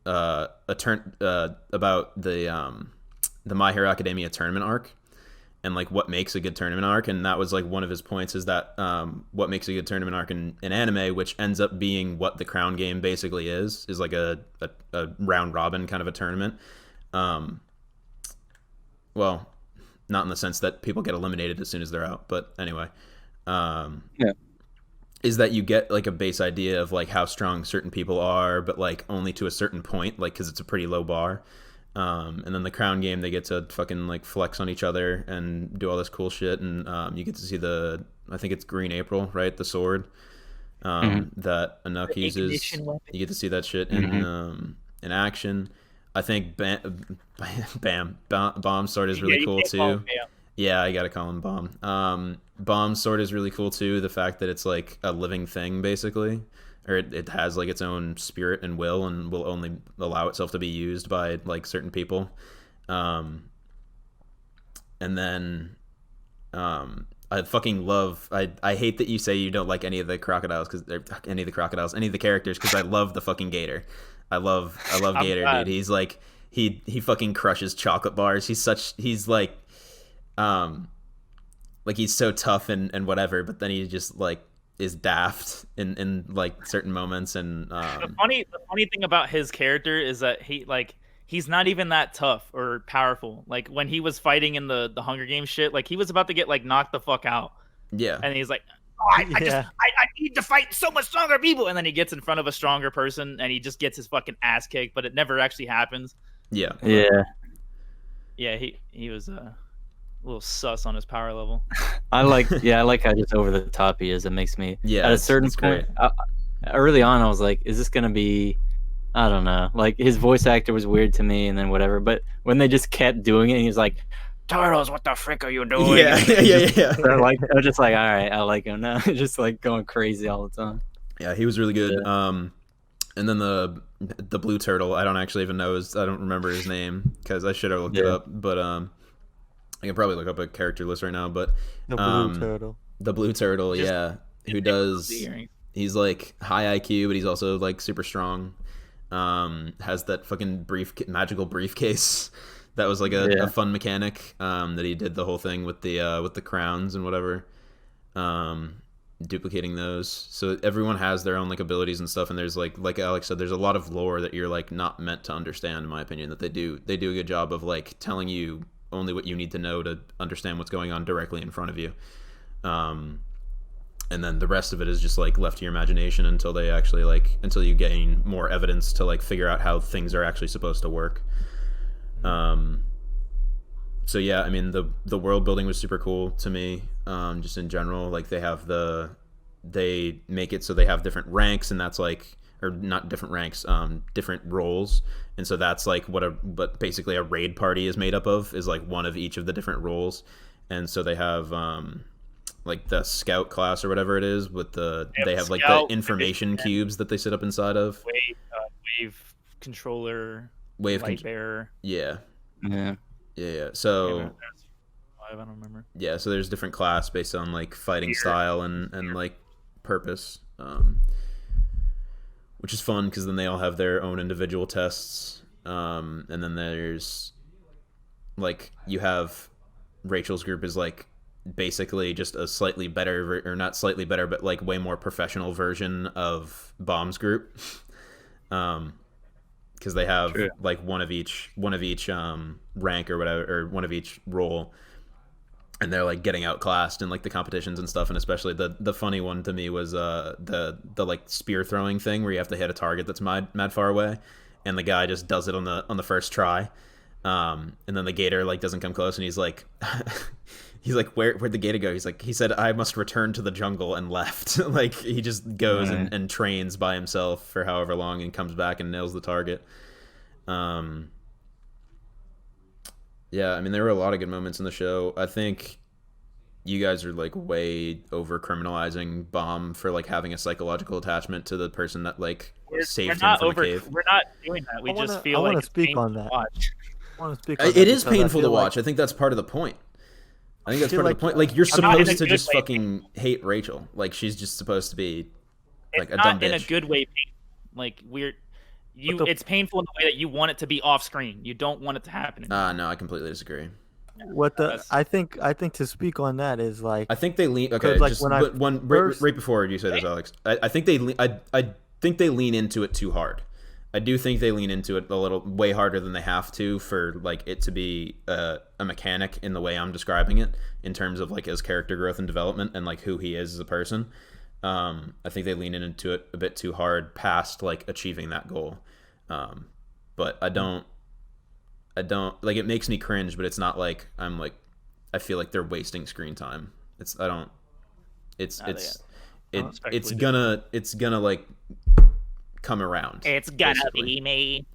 a turn about the My Hero Academia tournament arc and like what makes a good tournament arc, and that was like one of his points is that what makes a good tournament arc in anime, which ends up being what the crown game basically is like a round robin kind of a tournament. Well, not in the sense that people get eliminated as soon as they're out, but anyway, is that you get like a base idea of like how strong certain people are, but like only to a certain point, like because it's a pretty low bar. And then the crown game, they get to fucking like flex on each other and do all this cool shit, and you get to see I think it's Green April, right? The sword that Anuk uses. You get to see that shit in action. I think Baam's sword is really cool too. Yeah, I gotta call him Baam. Baam's sword is really cool too. The fact that it's like a living thing, basically, or it has like its own spirit and will only allow itself to be used by like certain people. And then I fucking love. I hate that you say you don't like any of the crocodiles any of the characters because I love the fucking gator. I love Gator, dude. He's like he fucking crushes chocolate bars. He's like he's so tough and whatever, but then he just like is daft in like certain moments. And the funny thing about his character is that he's not even that tough or powerful. Like when he was fighting in the Hunger Games shit, like he was about to get like knocked the fuck out. Yeah. And he's like, I need to fight so much stronger people, and then he gets in front of a stronger person and he just gets his fucking ass kicked, but it never actually happens. Yeah. Yeah, he was a little sus on his power level. I like how just over the top he is. It makes me Yeah, at a certain it's point. great. Early on, I was like, "Is this gonna be?" I don't know. Like his voice actor was weird to me, and then whatever. But when they just kept doing it, and he was like, "Turtles, what the frick are you doing?" Yeah, yeah. Like I was just like, "All right, I like him now." Just like going crazy all the time. Yeah, he was really good. Yeah. And then the blue turtle, I don't actually even know I don't remember his name because I should have looked it up. But I can probably look up a character list right now. But The blue turtle. the blue turtle, Just- yeah, who does? He's like high IQ, but he's also like super strong. Has that fucking magical briefcase that was like a fun mechanic. That he did the whole thing with the crowns and whatever. Duplicating those, so everyone has their own like abilities and stuff, and there's like Alex said, there's a lot of lore that you're like not meant to understand, in my opinion, that they do a good job of like telling you only what you need to know to understand what's going on directly in front of you, and then the rest of it is just like left to your imagination until you gain more evidence to like figure out how things are actually supposed to work. So yeah, I mean the world building was super cool to me. Just in general, like they make it so they have different ranks, and that's like, or not different ranks, different roles, and so that's like but basically a raid party is made up of, is like one of each of the different roles, and so they have like the scout class or whatever it is with they have like the information cubes that they sit up inside of. Wave controller, light bearer. Yeah. Yeah. So I don't remember. Yeah, so there's different class based on like fighting style and like purpose, which is fun because then they all have their own individual tests, and then there's like you have Rachel's group is like basically just a slightly better or not slightly better but like way more professional version of Baam's group, because they have like one of each rank or whatever, or one of each role. And they're like getting outclassed in like the competitions and stuff, and especially the funny one to me was the like spear throwing thing where you have to hit a target that's mad far away, and the guy just does it on the first try, and then the gator like doesn't come close, and he's like he's like, where'd the gator go? He said I must return to the jungle, and left. Like he just goes and trains by himself for however long and comes back and nails the target. Yeah, I mean, there were a lot of good moments in the show. I think you guys are like way over criminalizing Baam for like having a psychological attachment to the person that like saved him from a cave. We're not doing that. We just feel like it's painful to watch. It is painful to watch. I think that's part of the point. I think that's part of the point. Like you're supposed to just fucking hate Rachel. Like she's just supposed to be like a dumb bitch. In a good way. Like it's painful in the way that you want it to be off screen. You don't want it to happen. No, I completely disagree. I think to speak on that is like, I think they lean. Okay, like just when right before you say this, Alex, I think they lean into it too hard. I do think they lean into it a little way harder than they have to for like it to be a mechanic in the way I'm describing it, in terms of like his character growth and development and like who he is as a person. I think they lean into it a bit too hard past like achieving that goal. But I don't like, it makes me cringe, but it's not like I'm like, I feel like they're wasting screen time. It's gonna like come around. It's gonna be me.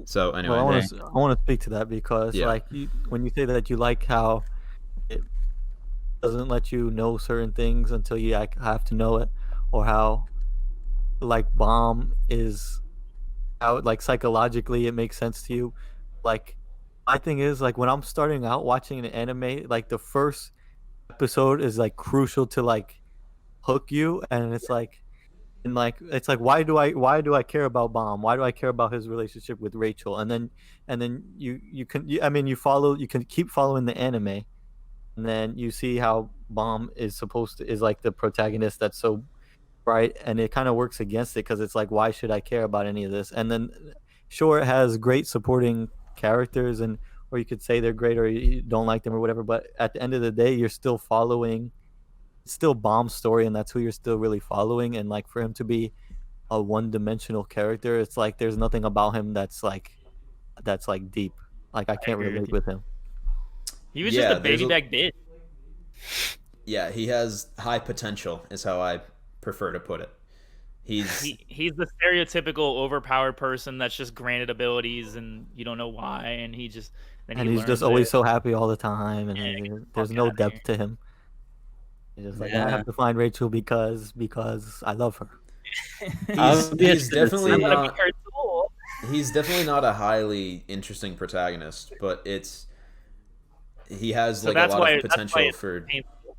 So anyway, I want to speak to that because like when you say that you like how it doesn't let you know certain things until you have to know it, or how like Baam is, how like psychologically it makes sense to you. Like my thing is, like when I'm starting out watching an anime, like the first episode is like crucial to like hook you, and it's like, and like it's like why do I care about Baam? Why do I care about his relationship with Rachel? And then you can keep following the anime, and then you see how Baam is like the protagonist that's so bright, and it kind of works against it because it's like, why should I care about any of this? And then sure, it has great supporting characters, and or you could say they're great or you don't like them or whatever, but at the end of the day you're still following, it's still Baam's story, and that's who you're still really following. And like for him to be a one-dimensional character, it's like there's nothing about him that's like that's like deep. Like I can't agree with relate you. with him. He was Yeah, just a there's baby a- back bitch. Yeah, he has high potential, is how I prefer to put it. He's the stereotypical overpowered person that's just granted abilities and you don't know why, and he just then And he he's just learns always it. so happy all the time, and Yeah, there's fuck no outta here. depth to him. He's just like, I Yeah. have to find Rachel because I love her. He's I'll be he's interested to definitely see. I'm gonna not be her tool. he's definitely not a highly interesting protagonist, but he has So like a that's lot why of that's why potential it's for painful.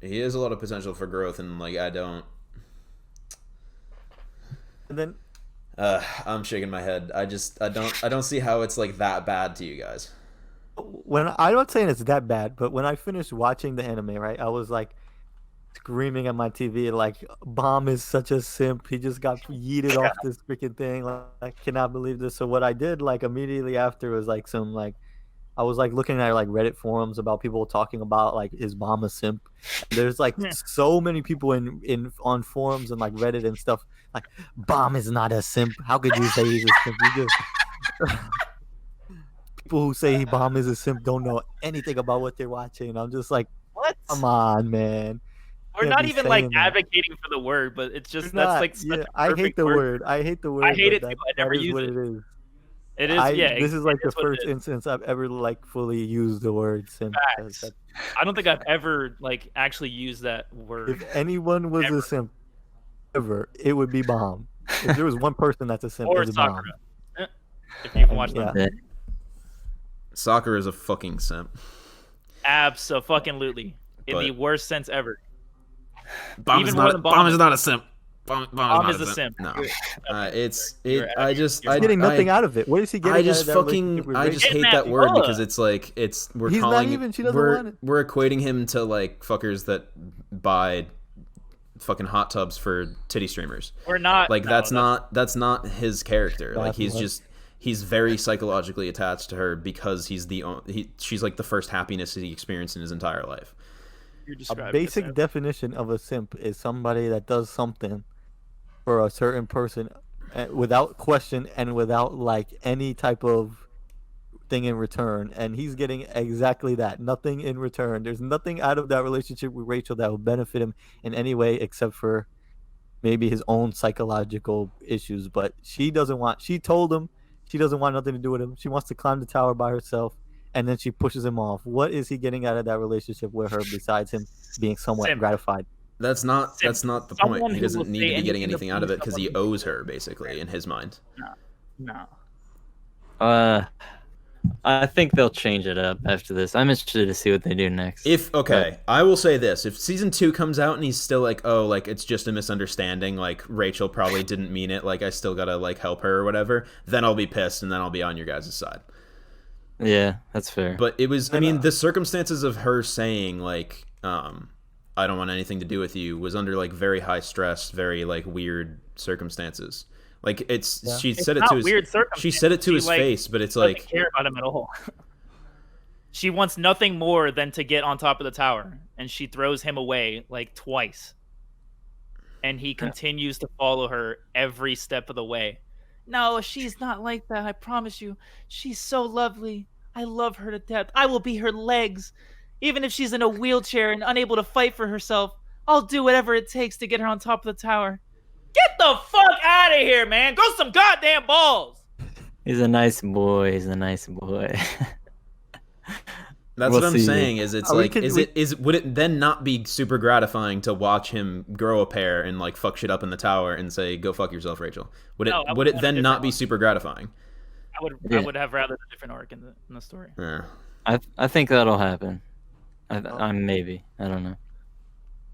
he has a lot of potential for growth, and like I don't And then I'm shaking my head. I don't see how it's like that bad to you guys. when I'm not saying it's that bad, but when I finished watching the anime, right, I was like screaming at my TV like, Baam is such a simp. He just got yeeted off this freaking thing. Like, I cannot believe this. So what I did like immediately after was like some like I was like looking at like Reddit forums about people talking about like is Baam a simp. And there's like so many people in on forums and like Reddit and stuff like Baam is not a simp. How could you say he's a simp? You just people who say Baam is a simp don't know anything about what they're watching. I'm just like, What? come on, man. We're Can't not be even like saying that. advocating for the word, but it's just You're that's not. like such Yeah, a I hate perfect the word. word. I hate the word. I hate but it too. I never that is use what it. it is. It is, This is like it the is what it first is. instance I've ever like fully used the word simp. Facts. I don't think I've ever like actually used that word. If anyone was Ever. a simp ever, it would be Baam. If there was one person that's a simp, Or it's Baam. Sakura. If you've watched Yeah. them. Soccer is a fucking simp. Abso-fucking-lutely. In But- the worst sense ever. Baam Even is more not. than Baam Baam is is. not a simp. Baam Baam is is not a simp. No, You're- it. I just. you're I, He's getting nothing I, out of it. What is he getting I out just of that fucking. relationship with I Rachel? just Getting hate that that word fuck. because it's like we're He's not calling even- she doesn't we're want it. we're equating him to like fuckers that buy fucking hot tubs for titty streamers. We're not. Like no, that's not his character. Like he's what? just he's very psychologically attached to her because she's like the first happiness he experienced in his entire life. You're A describing a basic simp. definition of a simp is somebody that does something for a certain person without question and without like any type of thing in return, and he's getting exactly that. Nothing in return. There's nothing out of that relationship with Rachel that will benefit him in any way except for maybe his own psychological issues. But she told him she doesn't want nothing to do with him. She wants to climb the tower by herself, and then she pushes him off. What is he getting out of that relationship with her besides him being somewhat Simp. gratified? That's not Simp. the point. Someone He who doesn't will need say to be getting anything to anything out of please it because he someone who- owes her basically in his mind. No. I think they'll change it up after this. I'm interested to see what they do next. I will say this: if season 2 comes out and he's still like, oh, like it's just a misunderstanding, like Rachel probably didn't mean it, like I still gotta like help her or whatever, then I'll be pissed and then I'll be on your guys' side. Yeah, that's fair. But it was, I mean, the circumstances of her saying like, I don't want anything to do with you was under like very high stress, very like weird circumstances. Like she said it not to his weird she said it to She, his like, face, but it's Doesn't like care about him at all. She wants nothing more than to get on top of the tower, and she throws him away like twice. And he continues to follow her every step of the way. No, she's not like that. I promise you. She's so lovely. I love her to death. I will be her legs. Even if she's in a wheelchair and unable to fight for herself, I'll do whatever it takes to get her on top of the tower. Get the fuck out of here, man. Grow some goddamn balls. He's a nice boy. He's a nice boy. that's We'll what I'm see. saying is it's like would it then not be super gratifying to watch him grow a pair and like fuck shit up in the tower and say go fuck yourself, Rachel? Would it No, I would would it have a then not different be one. super gratifying? I would have rather a different arc in the story. Yeah. I think that'll happen. I'm maybe. I don't know.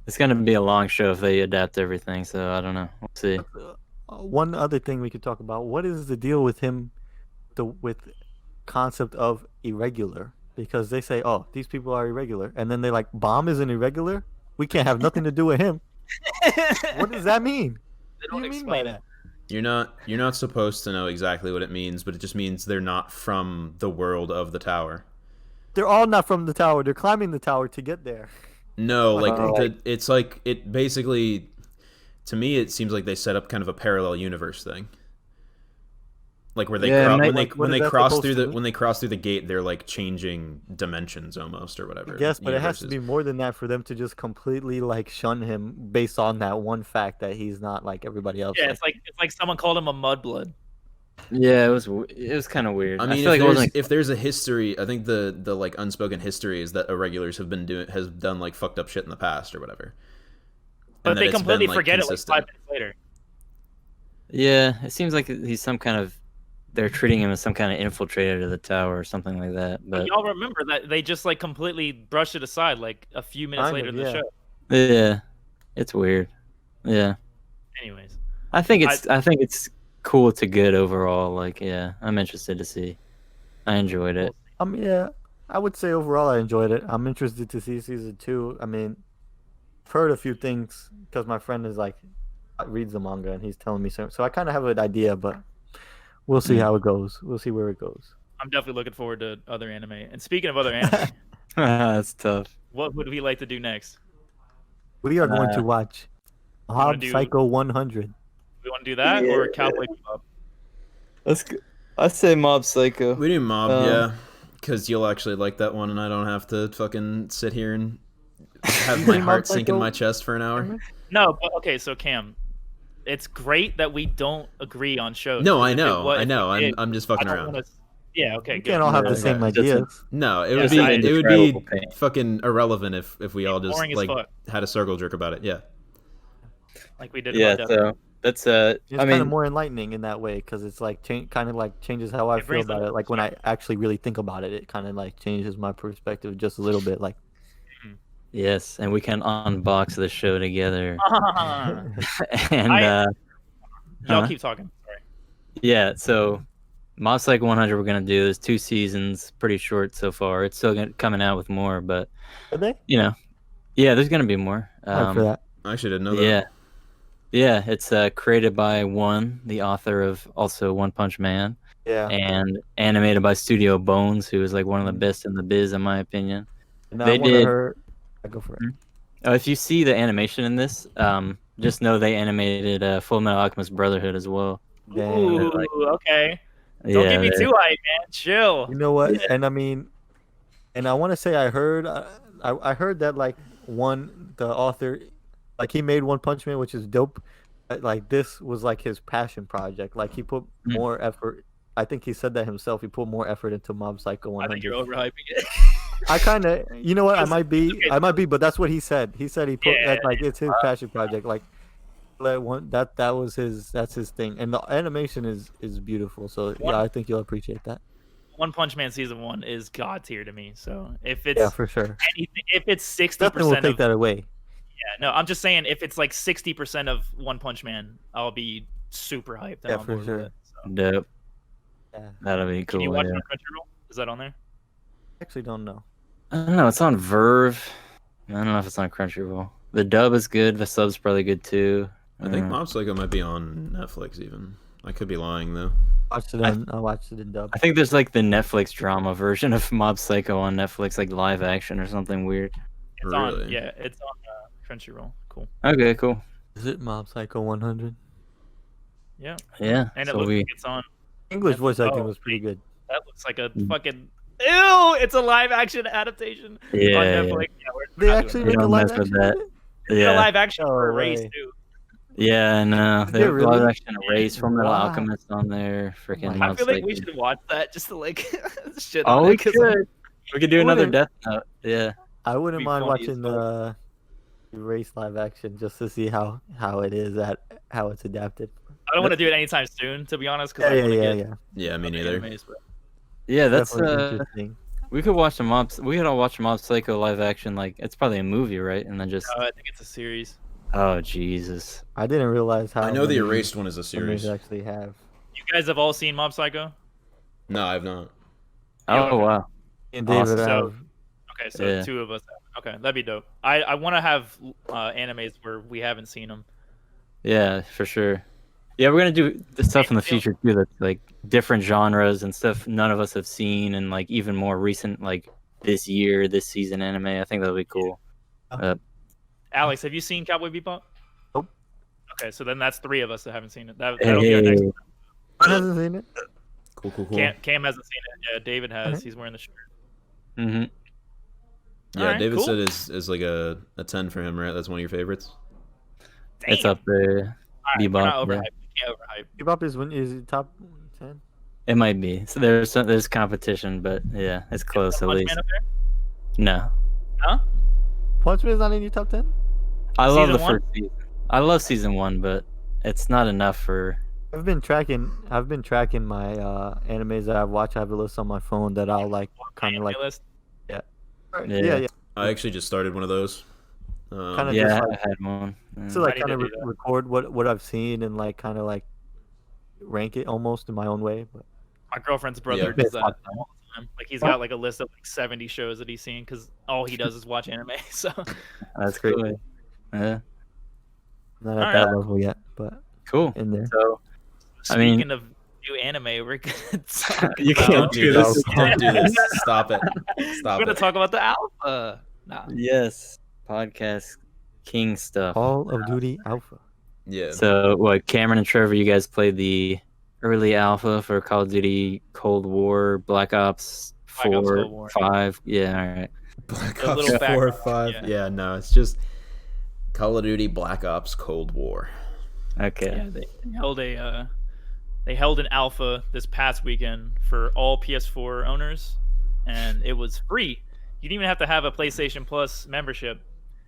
It's gonna be a long show if they adapt everything, so I don't know. We'll see. One other thing we could talk about: what is the deal with him, with concept of irregular? Because they say, oh, these people are irregular, and then they're like, Baam isn't irregular. We can't have nothing to do with him. What does that mean? They What don't do you mean by explain that? it. You're not supposed to know exactly what it means, but it just means they're not from the world of the tower. They're all not from the tower. They're climbing the tower to get there. No, like Like- it's like it basically to me it seems like they set up kind of a parallel universe thing. Like where they Yeah, when like, they what when is they that cross supposed through to the mean? when they cross through the gate, they're like changing dimensions almost or whatever. Yes, but it has to universes. be more than that for them to just completely like shun him based on that one fact that he's not like everybody else. Yeah, Like, it's like someone called him a mudblood. Yeah, it was kind of weird. I I mean, feel like it wasn't. if there's a history, I think the like unspoken history is that irregulars has done like fucked up shit in the past or whatever. But And that they it's been, completely like, forget it like consistent. 5 minutes later. Yeah, it seems like he's some kind of. They're treating him as some kind of infiltrator to the tower or something like that. But But y'all remember that they just like completely brushed it aside like a few minutes Kind later of, in the yeah. show. yeah, it's weird. Yeah, Anyways, I think it's cool to good overall. Like, yeah, I'm interested to see. I enjoyed it. yeah, I would say overall I enjoyed it. I'm interested to see season 2. I mean, I've heard a few things because my friend is like reads the manga and he's telling me so I kind of have an idea, but we'll see how it goes. We'll see where it goes. I'm definitely looking forward to other anime. And speaking of other anime, That's tough. what would we like to do next? We are going to watch wanna Mob do- Psycho 100. We want to do that or Cowboy Bebop? Let's. I say Mob Psycho. We do Mob, yeah, because you'll actually like that one, and I don't have to fucking sit here and have my Mob heart sink in Psycho? my chest for an hour. No, but okay, so Cam, it's great that we don't agree on shows. No, I If it know, was- I if know. we did, I'm just I fucking don't around. wanna- Yeah, okay, We good. can't all have the Yeah, same okay. That's ideas. No, it Yeah, would so I- be indescribable pain. fucking irrelevant if we all just boring as like fuck. had a circle jerk about it. Yeah. Like we did. Yeah, about Death. so that's It's I kind mean, of more enlightening in that way because it's like kind of like changes how I It feel brings about the- it. Like when I actually really think about it, it kind of like changes my perspective just a little bit. Like, yes, and we can unbox the show together. Ah, And y'all huh? keep talking. Sorry. Yeah, so Mob Psycho 100 we're gonna do. There's 2 seasons, pretty short so far. It's still coming out with more, but are they? yeah, there's gonna be more. Hype for that. I actually didn't know that. Yeah, yeah, it's created by the author of also One Punch Man, Yeah. and animated by Studio Bones, who is like one of the best in the biz, in my opinion. And I they wanna did- hear- I go for it. If you see the animation in this, just know they animated Full Metal Alchemist Brotherhood as well. Dang. Ooh, like- okay. Don't Yeah, get me they- too hype, man. Chill. You know what? And I mean, and I want to say I heard heard that like the author, like he made One Punch Man, which is dope. But, like this was like his passion project. Like he put more effort. I think he said that himself. He put more effort into Mob Psycho 100. I think you're overhyping it. I kind of, you know what? I might be, okay. but that's what he said. He said he put Yeah. that like it's his passion project. Like, that was that's his thing, and the animation is beautiful. So yeah, I think you'll appreciate that. One Punch Man season 1 is god tier to me. So if it's Yeah, for sure. anything, if it's 60% Nothing will of take that away. yeah, no, I'm just saying if it's like 60% of One Punch Man, I'll be super hyped. And Yeah, on for board sure. with it, so. Dope. Yeah, That'll be Can you cool. watch Yeah. it on Crunchyroll? Is that on there? I actually don't know. I don't know. It's on Verve. I don't know if it's on Crunchyroll. The dub is good. The sub's probably good too. I think Mob Psycho might be on Netflix even. I could be lying though. I watched it in dub. I think there's like the Netflix drama version of Mob Psycho on Netflix, like live action or something weird. It's on. Really? Yeah, it's on Crunchyroll. Cool. Okay, cool. Is it Mob Psycho 100? Yeah, Yeah. and it so looks we like it's on. English voice acting Oh, was pretty good. That looks like a Mm. fucking. Ew! It's a live action adaptation Yeah, on yeah. Netflix. Yeah, we're They not actually doing We make a don't live mess with action. that. of it? that. It's a Yeah. live action No for a race way. too. Yeah, no. Is They it have live really? action Race from Metal Wow. Alchemist on there. Freaking I I Mob feel like Psycho. we should watch that just to like shit on Oh, it. we 'cause could. We could do I another wouldn't- Death Note. Yeah. I wouldn't Be mind funny as watching fuck. the race live action just to see how it is how it's adapted. I don't want to do it anytime soon, to be honest, because Yeah, I want to yeah, get yeah. Yeah, me other neither. animes, but Yeah, that's Definitely interesting. we could watch we could all watch Mob Psycho live action, like it's probably a movie, right? And then just I think it's a series. oh Jesus. I didn't realize how I know the many Erased one is a animes series. they actually have. You guys have all seen Mob Psycho? No, I've not. Oh okay. wow. And David Awesome. So- have. Okay, so Yeah. 2 of us have. Okay, that'd be dope. I want to have animes where we haven't seen them. Yeah, for sure. Yeah, we're gonna do the stuff in the Yeah. future too. That's like different genres and stuff none of us have seen, and like even more recent, like this season anime. I think that'll be cool. Alex, have you seen Cowboy Bebop? Nope. Okay, so then that's 3 of us that haven't seen it. That'll be our next. Hey, Who hasn't seen it? Cool. Cam hasn't seen it. Yeah, David has. Alright. He's wearing the shirt. Mm-hmm. Yeah, Alright, David cool. said is like a 10 for him, right? That's one of your favorites. It's Damn. up there. All right, we're Bebop. not Yeah. overhyped. We can't overhype. Bebop is it top 10? It might be. So there's competition, but yeah, it's close at Punch least. Man up there? No, Huh? Punch Man is not in your top 10? I love the Season one? first season. I love season 1, but it's not enough for. I've been tracking my animes that I've watched. I have a list on my phone that I'll like kind of Anime like list? yeah. I actually just started one of those. Kinda Yeah, just I like- had one. So like I need to kind of do that. record what I've seen and like kind of like rank it almost in my own way. But My girlfriend's brother Yeah. does that all the time. Like he's got like a list of like 70 shows that he's seen because all he does is watch anime. So That's great. cool. Yeah, not at Alright. that level yet, but cool. in there. So I mean- speaking of new anime, we're gonna talk You about... can't Don't do this. Don't do this. Stop it. We're Stop gonna it. talk about the alpha. Nah. yes, podcast king stuff. Call of Duty Alpha. Yeah. So what? Cameron and Trevor, you guys played the early alpha for Call of Duty Cold War, Black Ops Black Ops 4, Cold War. 5. Yeah, all right. Black A Ops little 4 or background, 5. Yeah, no, it's just Call of Duty Black Ops Cold War. Okay. Yeah, they held an alpha this past weekend for all PS4 owners, and it was free. You didn't even have to have a PlayStation Plus membership.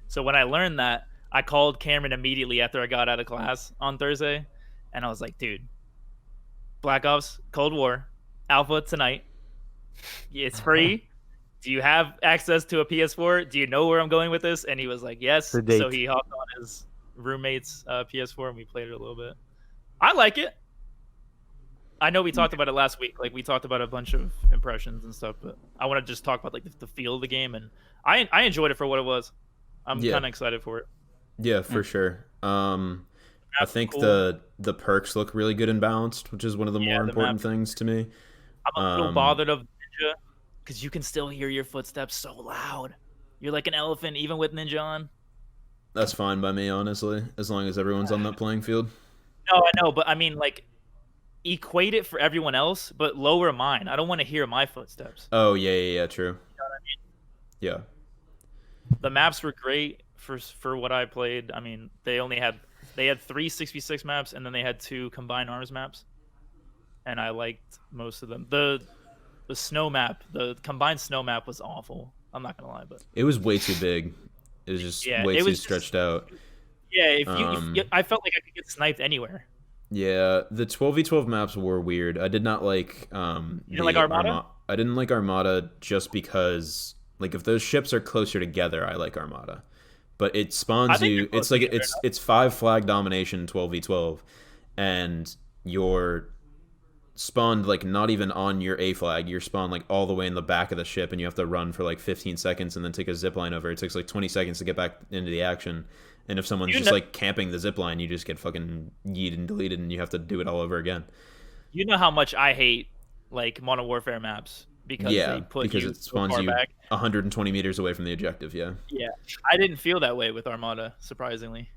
So when I learned that, I called Cameron immediately after I got out of class on Thursday, and I was like, dude, Black Ops Cold War alpha tonight. It's free. Do you have access to a PS4? Do you know where I'm going with this? And he was like, yes. The date. So he hopped on his roommate's PS4 and we played it a little bit. I like it. I know we talked about it last week. Like we talked about a bunch of impressions and stuff, but I want to just talk about like the feel of the game, and I enjoyed it for what it was. I'm Yeah. kind of excited for it. Yeah, for sure. I think cool. the perks look really good and balanced, which is one of the Yeah, more the important map. things to me. I'm a little Um, bothered of Ninja because you can still hear your footsteps so loud. You're like an elephant, even with Ninja on. That's fine by me, honestly, as long as everyone's on that playing field. No, I know, but I mean, like, equate it for everyone else, but lower mine. I don't want to hear my footsteps. Oh, yeah, true. You know what I mean? Yeah. The maps were great for what I played. I mean, they had 3 6v6 maps, and then they had 2 combined arms maps, and I liked most of them. The snow map, the combined snow map was awful. I'm not gonna lie, but It was way too big. It was just Yeah, way it too was just- stretched out. yeah, I felt like I could get sniped anywhere. Yeah, the 12v12 maps were weird. I did not like You didn't like Armada? I didn't like Armada just because like if those ships are closer together, I like Armada. But it I spawns think you they're close it's like together it's 5 flag domination 12v12 and you're spawned like not even on your A flag. You're spawned like all the way in the back of the ship and you have to run for like 15 seconds and then take a zip line over. It takes like 20 seconds to get back into the action. And if someone's You just know- like camping the zip line, you just get fucking yeeted and deleted and you have to do it all over again. You know how much I hate like Modern Warfare maps because Yeah, they put because you it so spawns far you back. 120 meters away from the objective, yeah. Yeah, I didn't feel that way with Armada, surprisingly.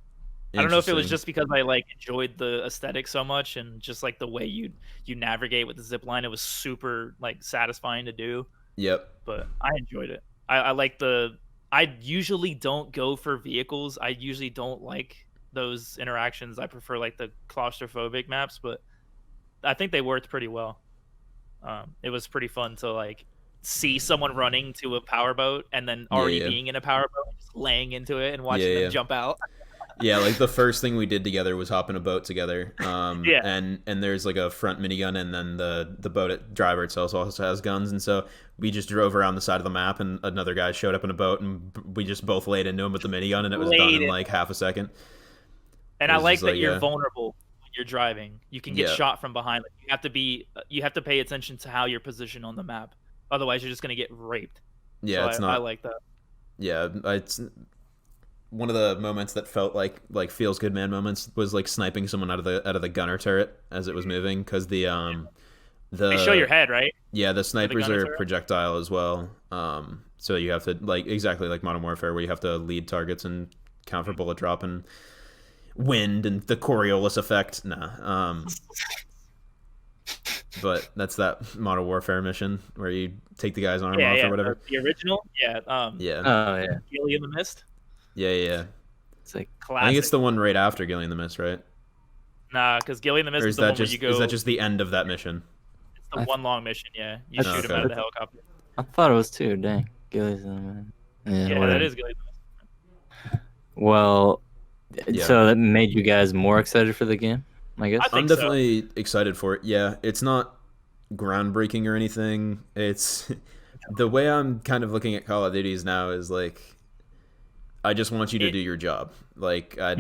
I don't know if it was Interesting. just because I like enjoyed the aesthetic so much and just like the way you navigate with the zip line. It was super like satisfying to do, Yep. but I enjoyed it. I like the. I usually don't go for vehicles. I usually don't like those interactions. I prefer like the claustrophobic maps, but I think they worked pretty well. It was pretty fun to like see someone running to a powerboat and then already Yeah. being in a powerboat, just laying into it and watching Yeah, them yeah. jump out. Yeah, like the first thing we did together was hop in a boat together. Yeah. And there's like a front minigun, and then the boat driver itself also has guns, and so we just drove around the side of the map, and another guy showed up in a boat, and we just both laid into him with the minigun, and it was done Laid in it. like half a second. And It I was like just that like, you're yeah. vulnerable when you're driving. You can get Yeah. shot from behind. Like, you have to pay attention to how you're positioned on the map. Otherwise, you're just gonna get raped. Yeah, So it's I not. like that. Yeah, it's one of the moments that felt like feels good man moments was like sniping someone out of the gunner turret as it was moving, because the They show your head, right? Yeah, the snipers gunner are turret? projectile as well. So you have to like exactly like Modern Warfare, where you have to lead targets and count for bullet drop and wind and the Coriolis effect. Nah. but that's that Modern Warfare mission where you take the guy's arm Yeah, off yeah. or whatever. The original, yeah. Yeah, Oh yeah, Gilly in the Mist, yeah. it's like classic. I think it's the one right after Gilly in the Mist, right? Nah, because Gilly in the Mist Or is the one where you go. is that just the end of that mission? It's the one long mission. Yeah, you I shoot him okay. out of the helicopter. I thought it was two. Dang, Gilly's in the Yeah, whatever. that is Gilly in the Mist. Well, Yeah. so that made you guys more excited for the game, I guess. I think I'm so. definitely excited for it. Yeah, it's not groundbreaking or anything. It's the way I'm kind of looking at Call of Duties now is like, I just want you to do your job. Like I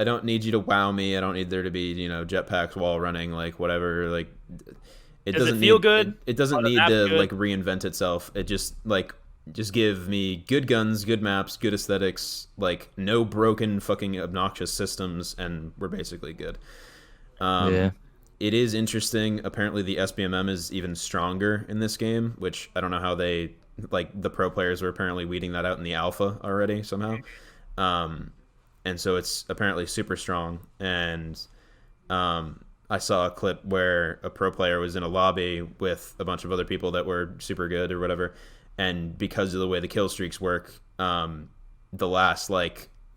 don't need you to wow me. I don't need there to be jetpacks, wall running, like whatever. Like it Does it doesn't feel need, good? It doesn't Are the need maps to good? like reinvent itself. It just give me good guns, good maps, good aesthetics, like no broken fucking obnoxious systems, and we're basically good. Yeah. It is interesting. Apparently, the SBMM is even stronger in this game, which I don't know how they the pro players were apparently weeding that out in the alpha already somehow. And so it's apparently super strong. And I saw a clip where a pro player was in a lobby with a bunch of other people that were super good or whatever. And because of the way the kill streaks work, the last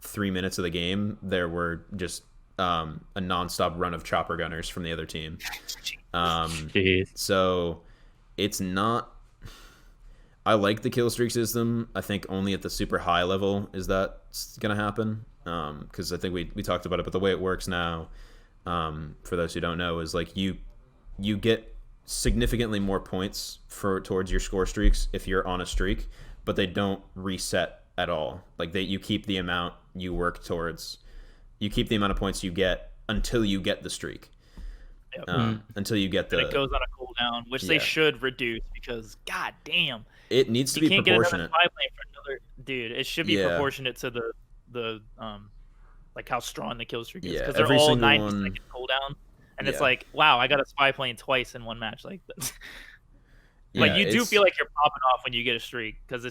3 minutes of the game, there were just a nonstop run of chopper gunners from the other team. Jeez. So it's not. I like the kill streak system. I think only at the super high level is that gonna happen. Because I think we talked about it, but the way it works now, for those who don't know, is like you get significantly more points towards your score streaks if you're on a streak, but they don't reset at all. Like you keep the amount you work towards. You keep the amount of points you get until you get the streak. Yep. Until you get the. And it goes on a cooldown, which they should reduce because, god damn, it needs to you be can't proportionate. Get another 5 lane for another dude. It should be proportionate to the like how strong the kill streak is, because they're all 90-second cooldown, and it's like, wow, I got a spy plane twice in one match. Like you do feel like you're popping off when you get a streak, because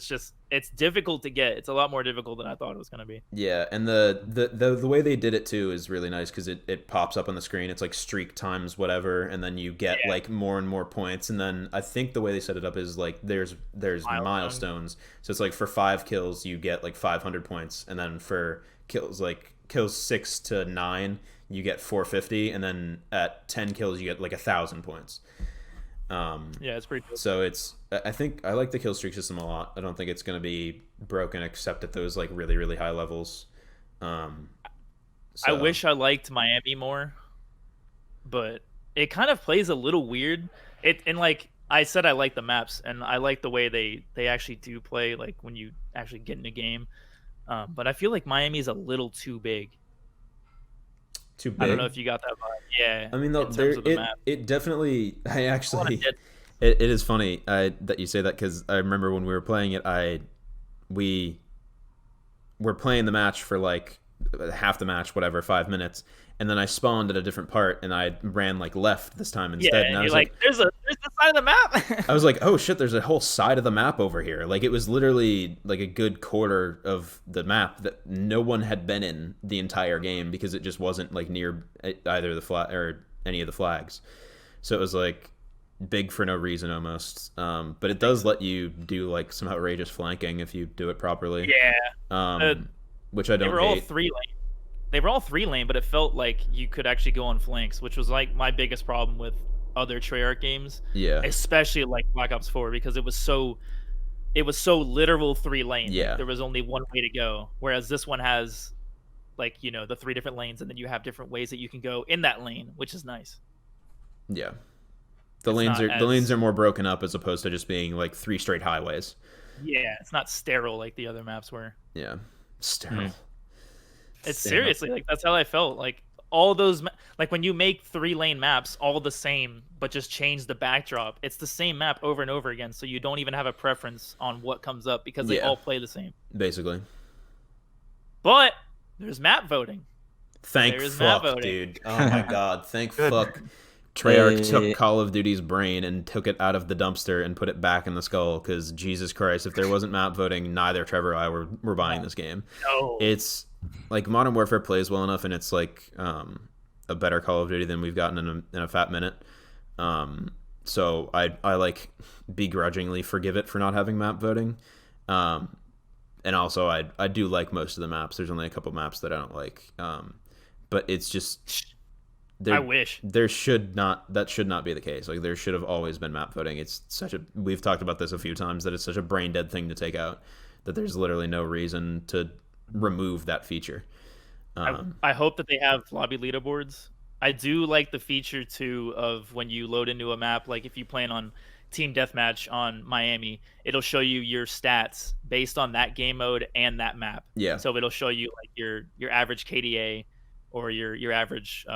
it's difficult to get. It's a lot more difficult than I thought it was gonna be. Yeah, and the way they did it too is really nice, because it pops up on the screen. It's like streak times whatever, and then you get like more and more points. And then I think the way they set it up is like there's milestones. So it's like for 5 kills you get like 500 points, and then for kills 6 to 9 you get 450, and then at 10 kills you get like 1,000 points. It's pretty cool. So I think I like the kill streak system a lot. I don't think it's going to be broken except at those like really, really high levels. I wish I liked Miami more, but it kind of plays a little weird. And like I said, I like the maps, and I like the way they actually do play, like when you actually get in a game. But I feel like Miami is a little too big. Too big. I don't know if you got that vibe. Yeah. I mean, it definitely. I actually. It is funny that you say that, because I remember when we were playing it, we were playing the match for like half the match, whatever, 5 minutes, and then I spawned at a different part, and I ran like left this time instead. Yeah, and I was you're like, there's the side of the map. I was like, oh shit, there's a whole side of the map over here. Like it was literally like a good quarter of the map that no one had been in the entire game, because it just wasn't like near either the flag or any of the flags. So it was like big for no reason almost. But it does let you do like some outrageous flanking if you do it properly. Yeah. Which I don't hate. They were all 3 lane. They were all 3 lane, but it felt like you could actually go on flanks, which was like my biggest problem with other Treyarch games. Yeah. Especially like Black Ops 4, because it was so literal 3 lane. Yeah. Like, there was only one way to go, whereas this one has like, the 3 different lanes, and then you have different ways that you can go in that lane, which is nice. Yeah. The lanes are more broken up as opposed to just being like 3 straight highways. Yeah, it's not sterile like the other maps were. Yeah. Sterile. It's seriously like that's how I felt. Like all those, like when you make 3 lane maps all the same, but just change the backdrop, it's the same map over and over again. So you don't even have a preference on what comes up, because they all play the same. Basically. But there's map voting. Thank fuck, dude. Oh my god. Thank fuck. Treyarch took Call of Duty's brain and took it out of the dumpster and put it back in the skull, because Jesus Christ, if there wasn't map voting, neither Trevor or I were buying this game. No. It's like Modern Warfare plays well enough, and it's like a better Call of Duty than we've gotten in a fat minute. So I like begrudgingly forgive it for not having map voting. And also I do like most of the maps. There's only a couple maps that I don't like. But it's just I wish that should not be the case. Like there should have always been map voting. It's we've talked about this a few times, that it's such a brain dead thing to take out, that there's literally no reason to remove that feature. I hope that they have lobby leaderboards. I do like the feature too of when you load into a map, like if you plan on team deathmatch on Miami, it'll show you your stats based on that game mode and that map. Yeah. So it'll show you like your average KDA or your average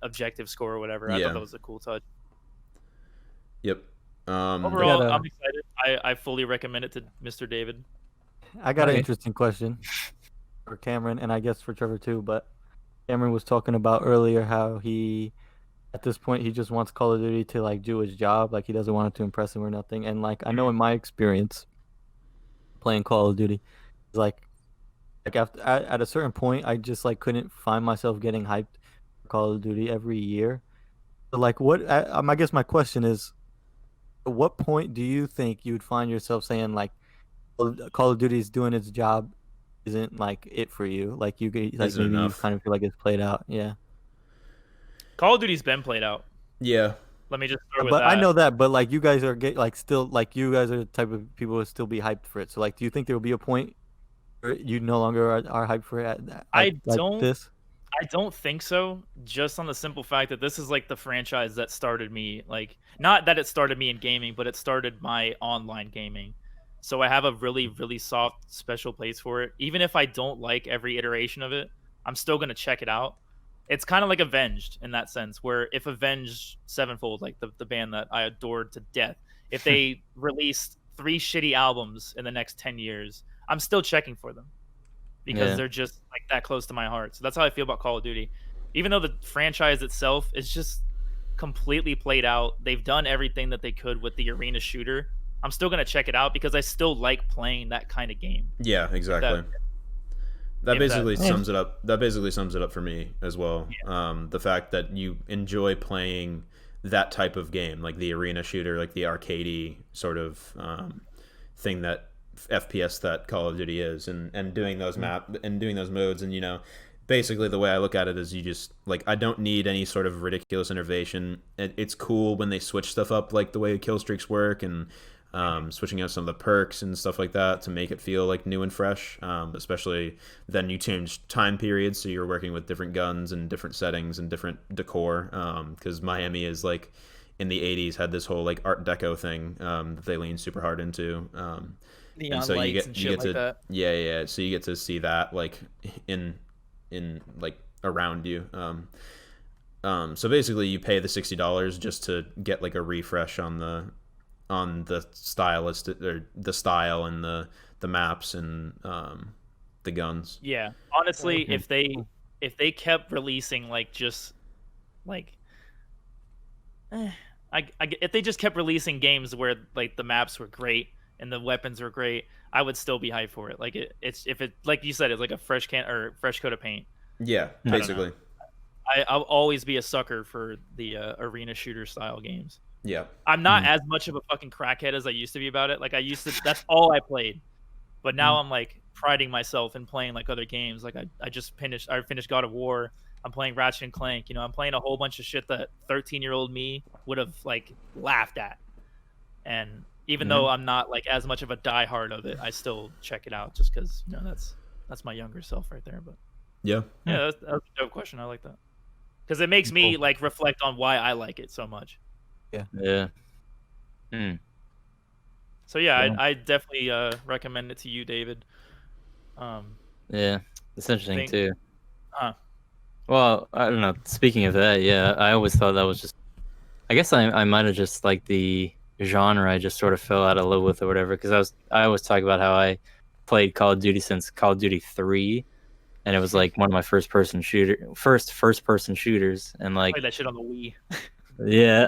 objective score or whatever. I thought that was a cool touch. Yep. Overall, I'm excited. I fully recommend it to Mr. David. I got an interesting question for Cameron, and I guess for Trevor too. But Cameron was talking about earlier how he, at this point, he just wants Call of Duty to like do his job. Like he doesn't want it to impress him or nothing. And like I know in my experience playing Call of Duty, like after at a certain point, I just like couldn't find myself getting hyped for Call of Duty every year. So like, I guess my question is, at what point do you think you would find yourself saying like, Call of Duty is doing its job, isn't like it for you? Like you like maybe enough? You kind of feel like it's played out. Yeah. Call of Duty's been played out. Yeah. Let me just start with but that. I know that, but like you guys are still like you guys are the type of people who still be hyped for it. So like, do you think there will be a point where you no longer are hyped for it? I don't think so. Just on the simple fact that this is like the franchise that started me. Like, not that it started me in gaming, but it started my online gaming. So I have a really, really soft, special place for it. Even if I don't like every iteration of it, I'm still going to check it out. It's kind of like Avenged in that sense, where if Avenged Sevenfold, like the band that I adored to death, if they released 3 shitty albums in the next 10 years, I'm still checking for them because they're just like that close to my heart. So that's how I feel about Call of Duty. Even though the franchise itself is just completely played out, they've done everything that they could with the arena shooter. I'm still going to check it out because I still like playing that kind of game. Yeah, exactly. That basically sums it up. That basically sums it up for me as well. Yeah. The fact that you enjoy playing that type of game, like the arena shooter, like the arcadey sort of thing that FPS that Call of Duty is, and doing those doing those modes, and basically the way I look at it is you just like, I don't need any sort of ridiculous innovation. It's cool when they switch stuff up, like the way kill streaks work, and switching out some of the perks and stuff like that to make it feel like new and fresh, especially then you change time periods, so you're working with different guns and different settings and different decor, because Miami is like in the 80s had this whole like art deco thing that they lean super hard into, neon and so lights and shit like that. Yeah, so you get to see that like in like around you. So basically you pay the $60 just to get like a refresh on the stylist or the style and the maps and the guns. Yeah, honestly, if they kept releasing like just like if they just kept releasing games where like the maps were great and the weapons were great, I would still be hyped for it. Like it's if it, like you said, it's like a fresh coat of paint. Yeah, basically. I'll always be a sucker for the arena shooter style games. Yeah. I'm not as much of a fucking crackhead as I used to be about it. Like I used to, that's all I played. But now I'm like priding myself in playing like other games. Like I finished God of War. I'm playing Ratchet and Clank. I'm playing a whole bunch of shit that 13-year-old me would have like laughed at. And even though I'm not like as much of a diehard of it, I still check it out just because that's my younger self right there. But yeah, that's a dope question. I like that because it makes me like reflect on why I like it so much. Yeah. So yeah, I definitely recommend it to you, David. Yeah, it's interesting too. Well, I don't know. Speaking of that, yeah, I always thought that was just. I guess I might have just like the genre. I just sort of fell out of love with or whatever. Because I always talk about how I played Call of Duty since Call of Duty 3, and it was like one of my first person shooters, and like played that shit on the Wii. Yeah.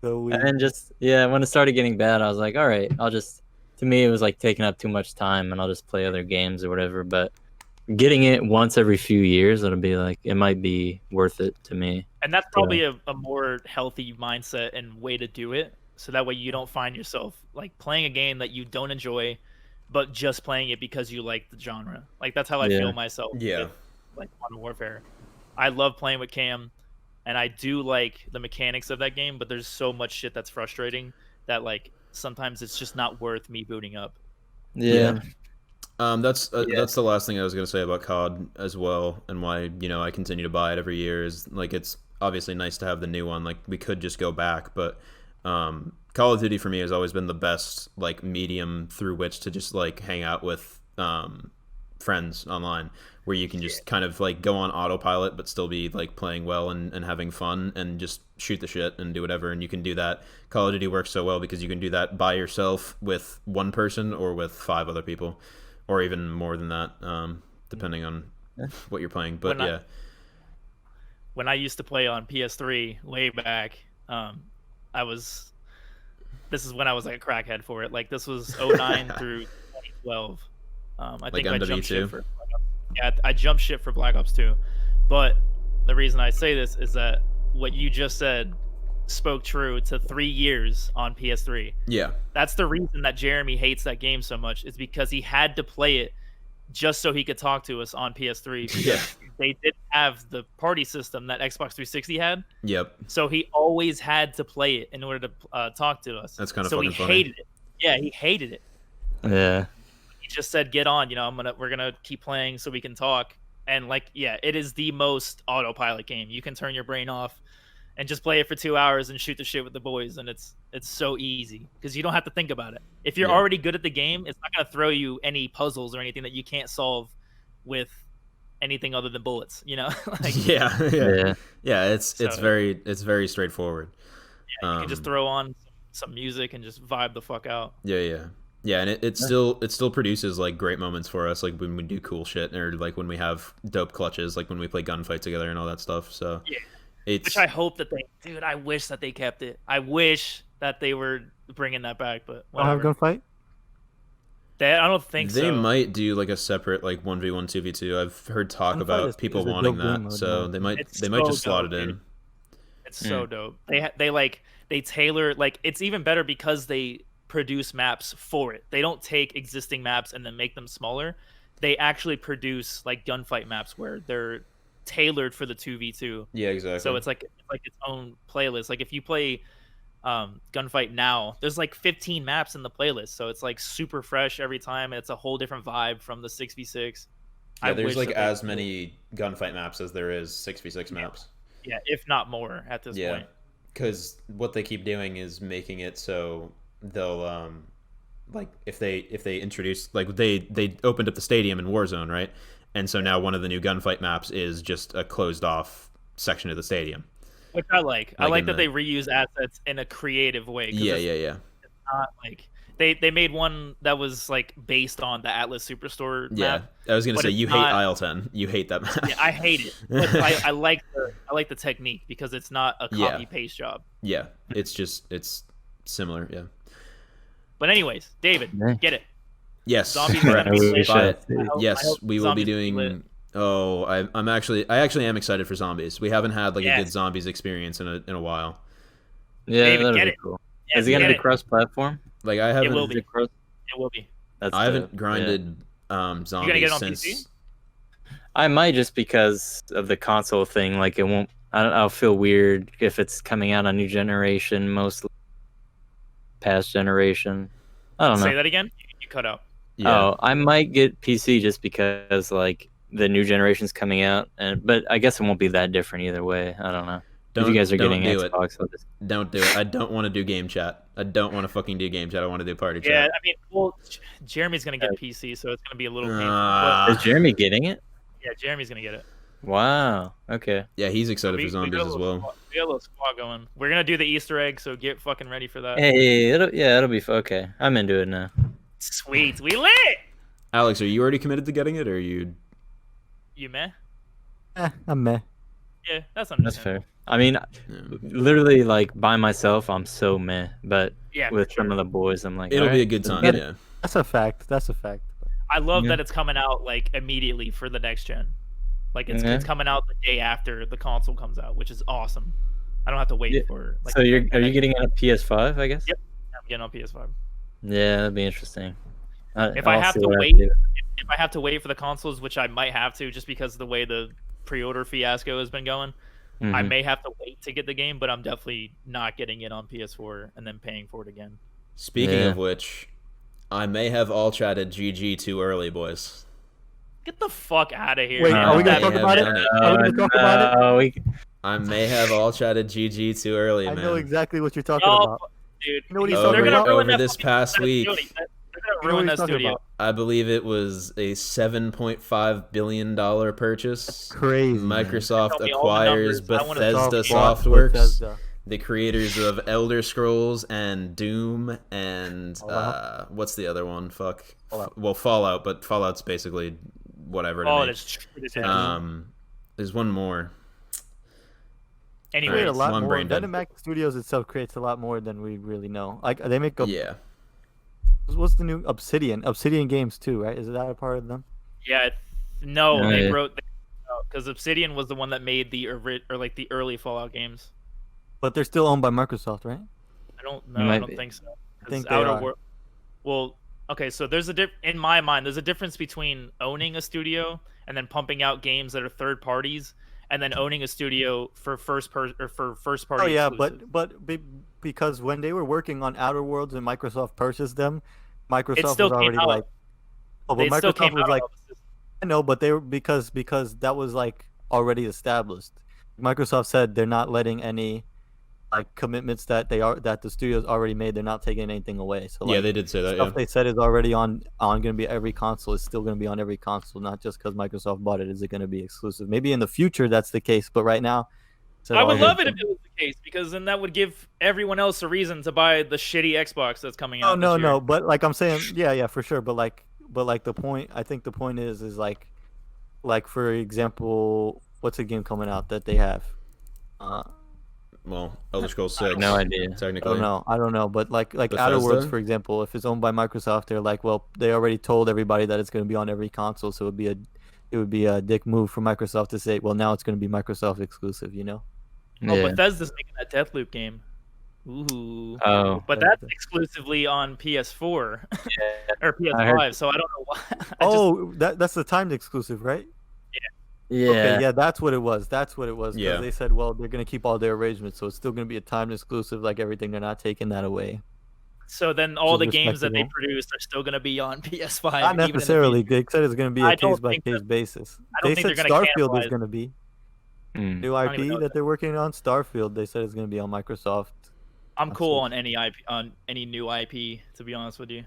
And then just when it started getting bad, I was like, all right, to me it was like taking up too much time, and I'll just play other games or whatever. But getting it once every few years, it'll be like it might be worth it to me. And that's probably a more healthy mindset and way to do it. So that way you don't find yourself like playing a game that you don't enjoy, but just playing it because you like the genre. Like that's how I feel myself. Yeah. With, like Modern Warfare. I love playing with Cam, and I do like the mechanics of that game, but there's so much shit that's frustrating that like sometimes it's just not worth me booting up. Yeah. That's the last thing I was gonna say about COD as well, and why I continue to buy it every year is like it's obviously nice to have the new one. Like we could just go back, but Call of Duty for me has always been the best like medium through which to just like hang out with friends online, where you can just kind of like go on autopilot but still be like playing well and having fun and just shoot the shit and do whatever. And you can do that. Call of Duty works so well because you can do that by yourself with one person or with 5 other people, or even more than that, depending on what you're playing. But when I used to play on PS3 way back, this is when I was like a crackhead for it. Like this was 09 through 2012. I think I jumped ship for I jumped ship for Black Ops 2. But the reason I say this is that what you just said spoke true to 3 years on PS3. Yeah. That's the reason that Jeremy hates that game so much, is because he had to play it just so he could talk to us on PS3 because they didn't have the party system that Xbox 360 had. Yep. So he always had to play it in order to talk to us. That's kind of so fucking he funny. hated it. Yeah, he hated it. Yeah. He just said, "Get on, we're gonna keep playing so we can talk." And like, yeah, it is the most autopilot game. You can turn your brain off and just play it for 2 hours and shoot the shit with the boys, and it's so easy because you don't have to think about it. If you're already good at the game, it's not gonna throw you any puzzles or anything that you can't solve with anything other than bullets. Like, yeah. It's very straightforward. Yeah, you can just throw on some music and just vibe the fuck out. Yeah, and it still produces like great moments for us, like when we do cool shit, or like when we have dope clutches, like when we play gunfight together and all that stuff. So which I hope that I wish that they kept it. I wish that they were bringing that back, but whatever. Have gunfight? I don't think so. They might do like a separate like 1v1 2v2. I've heard talk about people wanting that, so they might just slot it in. It's so dope. They tailor, like, it's even better because they produce maps for it. They don't take existing maps and then make them smaller. They actually produce like gunfight maps where they're tailored for the 2v2. Yeah, exactly. So it's like its own playlist. Like if you play gunfight now, there's like 15 maps in the playlist, so it's like super fresh every time. It's a whole different vibe from the 6v6. Yeah, there's like as many gunfight maps as there is 6v6 maps. Yeah, if not more at this point. Because what they keep doing is making it so they'll like if they introduce, like they opened up the stadium in Warzone, right? And so now one of the new gunfight maps is just a closed off section of the stadium, which I like. I like that they reuse assets in a creative way. Yeah. It's not like they made one that was like based on the Atlas Superstore map. I was gonna say you hate Aisle 10. You hate that map. Yeah, I hate it. But I like the technique because it's not a copy paste job. Yeah, it's similar. Yeah. But anyways, David, get it. Yes. Zombies. Yes, we will be doing. Oh, I actually am excited for zombies. We haven't had like a good zombies experience in a while. Yeah, David, that'll be cool. Is it gonna be cross-platform? Like I haven't. It will be. It will be. I haven't grinded zombies you gonna get it on since. PC? I might, just because of the console thing. Like it won't. I'll feel weird if it's coming out on new generation, mostly past generation. I don't know. Say that again. You cut out. Yeah. Oh, I might get PC just because like the new generation's coming out, but I guess it won't be that different either way. I don't know. If you guys are getting Xbox, don't do it. I don't want to do game chat. I don't want to fucking do game chat. I want to do party chat. Yeah, I mean, well, Jeremy's gonna get PC, so it's gonna be a little painful. Is Jeremy getting it? Yeah, Jeremy's gonna get it. Wow. Okay. Yeah, he's excited for zombies as well. We got a little squad going. We're gonna do the Easter egg, so get fucking ready for that. Hey, it'll be okay. I'm into it now. Sweet, we lit. Alex, are you already committed to getting it, or are you? You meh? I'm meh. Yeah, that's fair. I mean, literally, like by myself, I'm so meh. But with some of the boys, I'm like, it'll be a good time. Yeah, that's a fact. I love Yeah. that it's coming out like immediately for the next gen. Like Yeah. it's coming out the day after the console comes out, which is awesome. I don't have to wait Yeah. for like. So are you getting it on PS5? I guess. Yep. I'm getting on PS5. Yeah, that'd be interesting. If I I'll have see to what I wait, do. if I have to wait for the consoles, which I might have to, just because of the way the pre-order fiasco has been going, I Mhm. may have to wait to get the game. But I'm definitely not getting it on PS4 and then paying for it again. Speaking Yeah. of which, I may have all chatted GG too early, boys. Get the fuck out of here. Wait, man. are we gonna I talk have about it? done it. Are we gonna talk about it? No, we- I may have all chatted GG too early, I man. know exactly what you're talking Y'all, about. dude. You know what he's they're talking gonna about? ruin Over that this fucking past week. studio. They're You gonna know ruin what that he's talking studio. about? I believe it was a $7.5 billion purchase. Crazy. man. Microsoft Tell me all the acquires numbers. I wanna Bethesda Bought Softworks, Bethesda. the creators of Elder Scrolls and Doom and Fallout? what's the other one? Fuck. Fallout. Well, Fallout, but Fallout's basically whatever to Oh, me. that's true. There's one more. Anyway, Create a lot one more. brain dead. ZeniMax Studios itself creates a lot more than we really know. Like they make a Yeah. what's the new Obsidian? Obsidian Games too, right? Is that a part of them? yeah, no, Oh, they yeah. wrote because Obsidian was the one that made the like the early Fallout games. But they're still owned by Microsoft, right? I don't know. I Might don't be. think so. I 'Cause think they Outer are. Wor- Well, okay, so there's in my mind, there's a difference between owning a studio and then pumping out games that are third parties, and then owning a studio for first party. Oh yeah, because when they were working on Outer Worlds and Microsoft purchased them, Microsoft still was came already out. like, oh, but They still Microsoft came was out like, of the system. I know, but they were because that was like already established. Microsoft said they're not letting any like commitments that the studios already made. They're not taking anything away. So Yeah, like, they did say that, stuff yeah. they said is already on going to be every console. Is still going to be on every console, not just because Microsoft bought it. Is it going to be exclusive? Maybe in the future that's the case, but right now, I would love it if it was the case, because then that would give everyone else a reason to buy the shitty Xbox that's coming out. No, this year. no, but like I'm saying, yeah, for sure. But like the point, I think the point is like for example, what's a game coming out that they have? Well, Elder Scrolls I 6. have no idea. Technically. I don't know, but like Bethesda? Outer Worlds, for example, if it's owned by Microsoft, they're like, well, they already told everybody that it's going to be on every console, so it would be a dick move for Microsoft to say, well, now it's going to be Microsoft exclusive, you know? Oh, Yeah. Bethesda's making that Deathloop game. Ooh. Oh. But that's exclusively on PS4 or I PS5, heard- so I don't know why. Oh, that's the timed exclusive, right? Yeah. Okay, yeah, that's what it was. That's what it was. 'Cause Yeah. they said, well, they're going to keep all their arrangements, so it's still going to be a timed exclusive like everything. They're not taking that away. So then all the Which is games that they respectable. produced are still going to be on PS5. Not even in the necessarily. future. They said it's going to be I a don't case by think case that- basis. I don't They think said they're gonna Starfield is cannibalize- going to be Mm. new I don't even IP know that that. they're working on. Starfield, they said it's going to be on Microsoft. I'm That's cool what- on any IP, on any new IP, to be honest with you.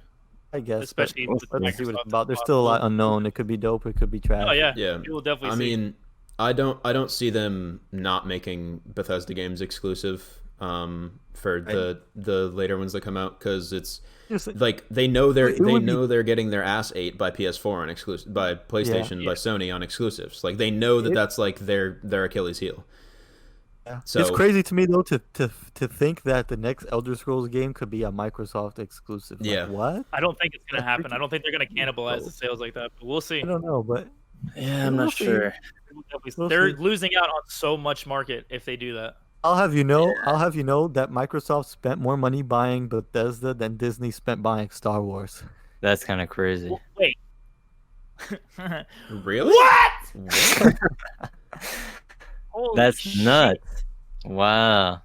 I guess. but Especially with let's see what Microsoft it's about. There's still a lot unknown. It could be dope. It could be trash. Oh yeah, Yeah. you will definitely I see. mean, I don't see them not making Bethesda games exclusive for the later ones that come out, because it's Just- like they know It would be- they're getting their ass ate by PS4 on exclusive, by PlayStation, by Sony on exclusives. Like they know that that's like their Achilles heel. Yeah. So It's crazy to me though to think that the next Elder Scrolls game could be a Microsoft exclusive. Like, Yeah. what? I don't think it's gonna That's happen. freaking I don't think they're gonna cannibalize dope. the sales like that. But we'll see. I don't know, but Yeah, I'm We'll not see. sure. We'll They're see. losing out on so much market if they do that. I'll have you know that Microsoft spent more money buying Bethesda than Disney spent buying Star Wars. That's kind of crazy. Wait. really, What? Holy That's shit. nuts. Wow.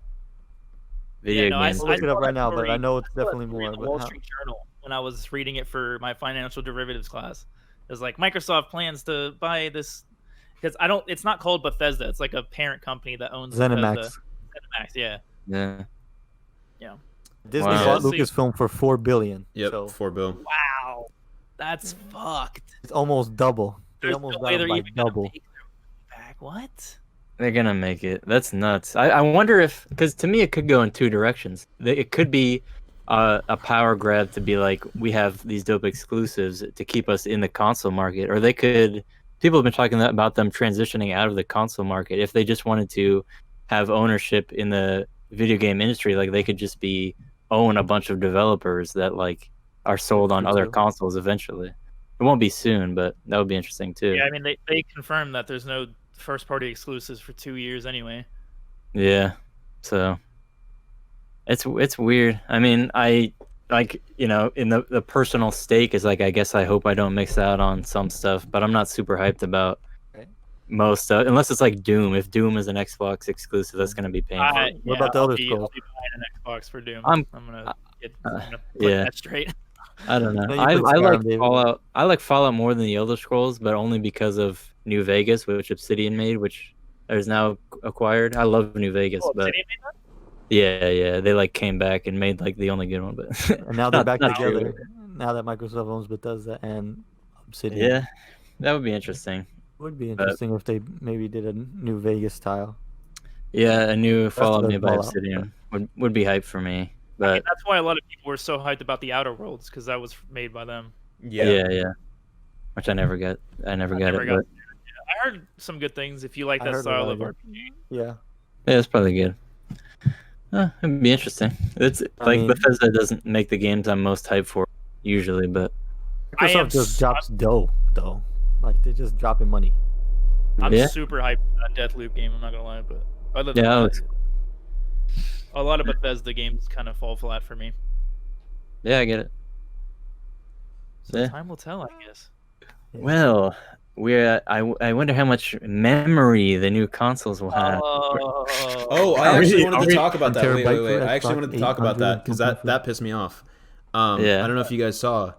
Video no, I- games. I'll look it up saw right that now, but I story- know it's I saw that definitely story in more. the Wall But Street Journal when I was reading it for my financial derivatives class. It was like Microsoft plans to buy this because I don't. It's not called Bethesda. It's like a parent company that owns ZeniMax. Bethesda. ZeniMax, yeah. Yeah. Disney Wow. bought We'll see. Lucasfilm for $4 billion. yep, So 4 bill. Wow, that's fucked. it's almost double. They There's almost no got way it they're by even gonna double. make their money back. What? They're gonna make it. That's nuts. I wonder if, because to me it could go in two directions. It could be a power grab to be like, we have these dope exclusives to keep us in the console market, or they could. People have been talking about them transitioning out of the console market if they just wanted to have ownership in the video game industry. Like they could just own a bunch of developers that like are sold on other True. consoles eventually. It won't be soon, but that would be interesting too. Yeah, I mean they confirmed that there's no first party exclusives for 2 years anyway. Yeah. So it's weird. I mean, I like, in the personal stake is like, I guess I hope I don't miss out on some stuff, but I'm not super hyped about Right. most stuff unless it's like Doom. If Doom is an Xbox exclusive, that's gonna be painful. What about the other Scrolls? I'll be buying an Xbox for Doom. I'm gonna put yeah. that straight. I don't know. No, you I put like Skyrim, David. Fallout. I like Fallout more than the Elder Scrolls, but only because of New Vegas, which Obsidian made, which is now acquired. I love New Vegas, Oh, but Obsidian made that? yeah, they like came back and made like the only good one. But And now they're back not together. true. Now that Microsoft owns Bethesda and Obsidian. Yeah, that would be interesting. It would be interesting if they maybe did a New Vegas style. Yeah, a new Fallout the made by Fallout, Obsidian would be hype for me. I But mean, that's why a lot of people were so hyped about the Outer Worlds, because that was made by them. yeah, which I never got. I never got never it. got But I heard some good things if you like I that heard a style lot of of RPG. Yeah. yeah, it's probably good. It'd be interesting. It's I like mean- Bethesda doesn't make the games I'm most hyped for usually, but I am Microsoft just so- drops dough, though. Like, they're just dropping money. I'm Yeah. super hyped for that Deathloop game, I'm not gonna lie, but other than yeah, that, Alex, a lot of Bethesda games kind of fall flat for me. yeah, I get it. So Yeah. time will tell, I guess. Well, I wonder how much memory the new consoles will have. Oh, I Are actually we- wanted are to we- talk about that. Wait. Terabyte for I actually Xbox wanted to talk about that because 800 that pissed me off. Yeah. I don't know if you guys saw.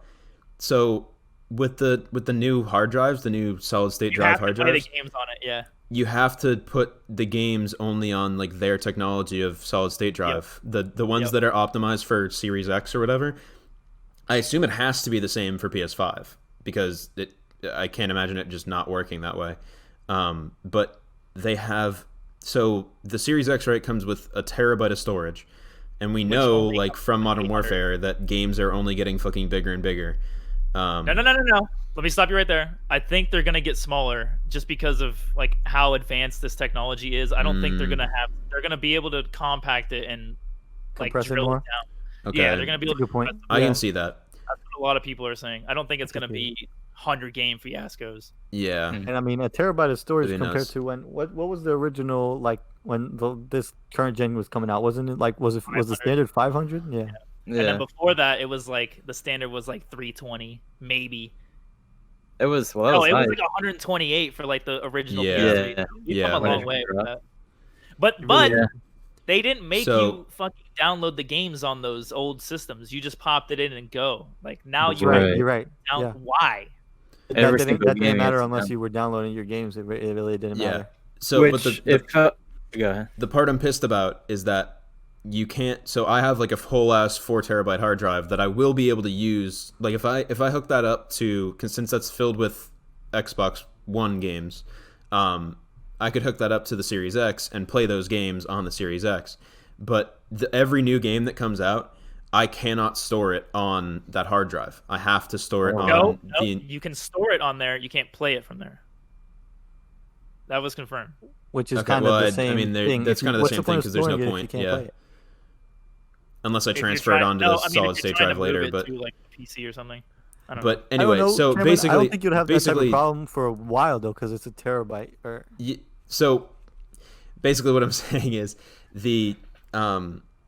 So with the new hard drives, the new solid state You drive have to hard play the drives, games on it, yeah. you have to put the games only on like their technology of solid state drive. The ones Yep. that are optimized for Series X or whatever. I assume it has to be the same for PS5 because I can't imagine it just not working that way. But they have, so the Series X, right, comes with a terabyte of storage, and we know only like comes from with Modern 800. Warfare that games are only getting fucking bigger and bigger. No. Let me stop you right there. I think they're gonna get smaller just because of like how advanced this technology is. I don't think they're gonna be able to compact it and like Compress it drill more? it down. Okay, Yeah, they're gonna be That's able a good to point. compress it. I Yeah. can see that. That's what a lot of people are saying. I don't think it's That's gonna okay. be 100 game fiascos. Yeah, Mm. And I mean, a terabyte of storage Really compared nice. to what was the original, like, when this current gen was coming out? Wasn't it like, was the 500. standard 500? Yeah. And Yeah, then before that, it was like the standard was like 320, maybe. it was. Well, No, that it was was like 128 for like the original Yeah. PS3. Yeah. We've Yeah. come a long way with that. But Yeah. they didn't make So- you fucking download the games on those old systems. You just popped it in and go. Like now That's you right. have You're right. down. Yeah. Why? Every single That game didn't you matter have to unless download. you were downloading your games. It really didn't yeah. matter. So, Which, but the if go ahead. the part I'm pissed about is that you can't. So I have like a whole ass 4 terabyte hard drive that I will be able to use. Like if I hook that up to, 'cause since that's filled with Xbox One games, I could hook that up to the Series X and play those games on the Series X. But every new game that comes out, I cannot store it on that hard drive. I have to store it on No, the. you can store it on there. You can't play it from there. That was confirmed. Which is Okay, kind well, of I the same mean, thing. that's If kind of the what's same point thing of 'cause there's no storing it if you point, can't yeah. play it? Unless I If you're transfer it trying- onto no, the I mean, if solid you're state trying to drive later, move it but to, like PC or something. I don't know. but I don't anyway, know, so Cameron, basically, I don't think you'd have that type basically, of problem for a while though, because it's a terabyte. Or so basically what I'm saying is the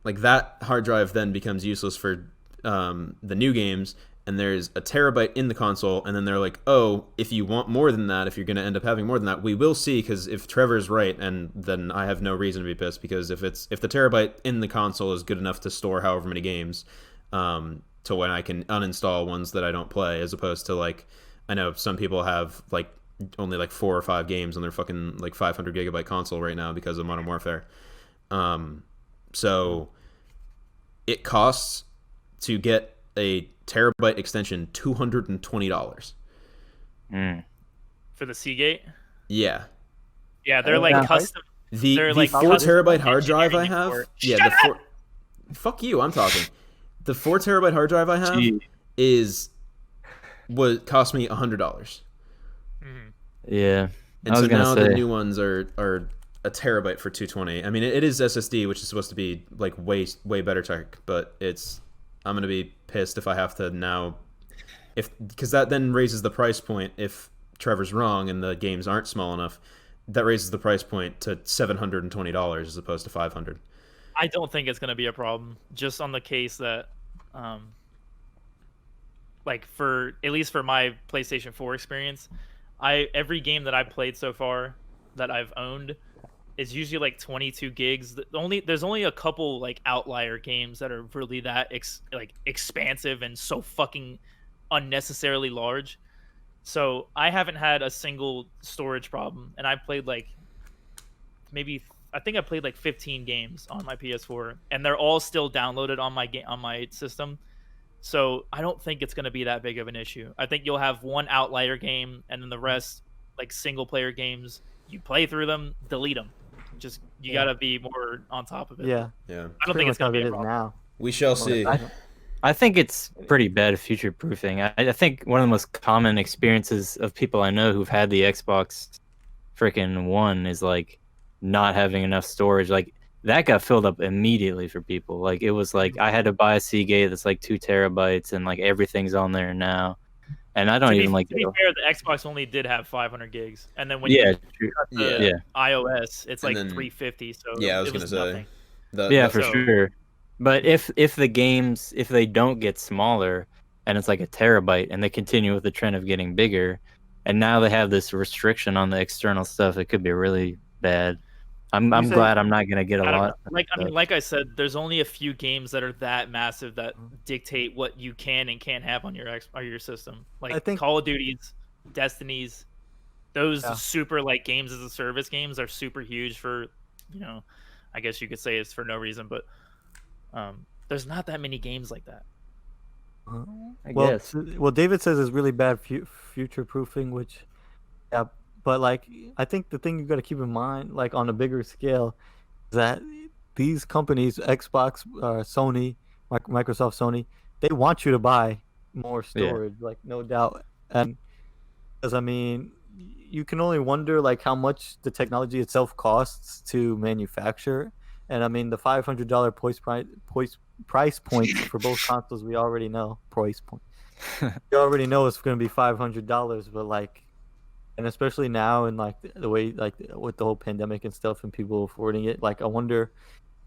like that hard drive then becomes useless for the new games, and there's a terabyte in the console, and then they're like, oh, if you want more than that, if you're going to end up having more than that, we will see, because if Trevor's right, and then I have no reason to be pissed, because if the terabyte in the console is good enough to store however many games, to when I can uninstall ones that I don't play, as opposed to like, I know some people have like only like 4 or 5 games on their fucking like 500 gigabyte console right now because of Modern Warfare. So it costs to get a terabyte extension $220. For the Seagate. Yeah. Yeah, they're like Yeah. custom. The They're like 4 custom terabyte hard drive I engineering have. for it. Yeah, Shut the 4. Fuck you, I'm talking. The 4 terabyte hard drive I have cost me $100. Yeah. And I was so gonna now say. the new ones are a terabyte for $220. I mean, it is SSD, which is supposed to be like way better tech, but I'm gonna be pissed if I have to now because that then raises the price point. If Trevor's wrong and the games aren't small enough, that raises the price point to $720 as opposed to $500. I don't think it's going to be a problem, just on the case that, like for at least for my PlayStation 4 experience, every game that I've played so far that I've owned is usually like 22 gigs. There's only a couple like outlier games that are really that expansive and so fucking unnecessarily large. So I haven't had a single storage problem, and I played like I think I played like 15 games on my PS4, and they're all still downloaded on my system. So I don't think it's going to be that big of an issue. I think you'll have one outlier game, and then the rest, like single player games, you play through them, delete them. Just you got to be more on top of it. Yeah. I don't think it's going to be a problem. now. We shall see. I think it's pretty bad future proofing. I think one of the most common experiences of people I know who've had the Xbox freaking One is like not having enough storage. Like that got filled up immediately for people. Like it was like I had to buy a Seagate that's like 2 terabytes and like everything's on there now. And I don't even like. To be fair, the Xbox only did have 500 gigs, and then when you got the iOS, it's like 350. So I was gonna say. For sure. But if the games, if they don't get smaller and it's like a terabyte and they continue with the trend of getting bigger, and now they have this restriction on the external stuff, it could be really bad. I'm glad I'm not gonna get a lot. Like I said, there's only a few games that are that massive that dictate what you can and can't have on your system. Like I think Call of Duties, Destinies, those super like games as a service games are super huge for, I guess you could say it's for no reason, but there's not that many games like that. I guess. Well, David says it's really bad future proofing, which, yeah, but like I think the thing you got to keep in mind, like on a bigger scale, is that these companies, Xbox, Sony, Microsoft, Sony, they want you to buy more storage, like no doubt, and because I mean, you can only wonder like how much the technology itself costs to manufacture. And I mean, the $500 price points for both consoles, we already know. Price point. We already know it's going to be $500, but like, and especially now, and like the way, like with the whole pandemic and stuff, and people affording it, like I wonder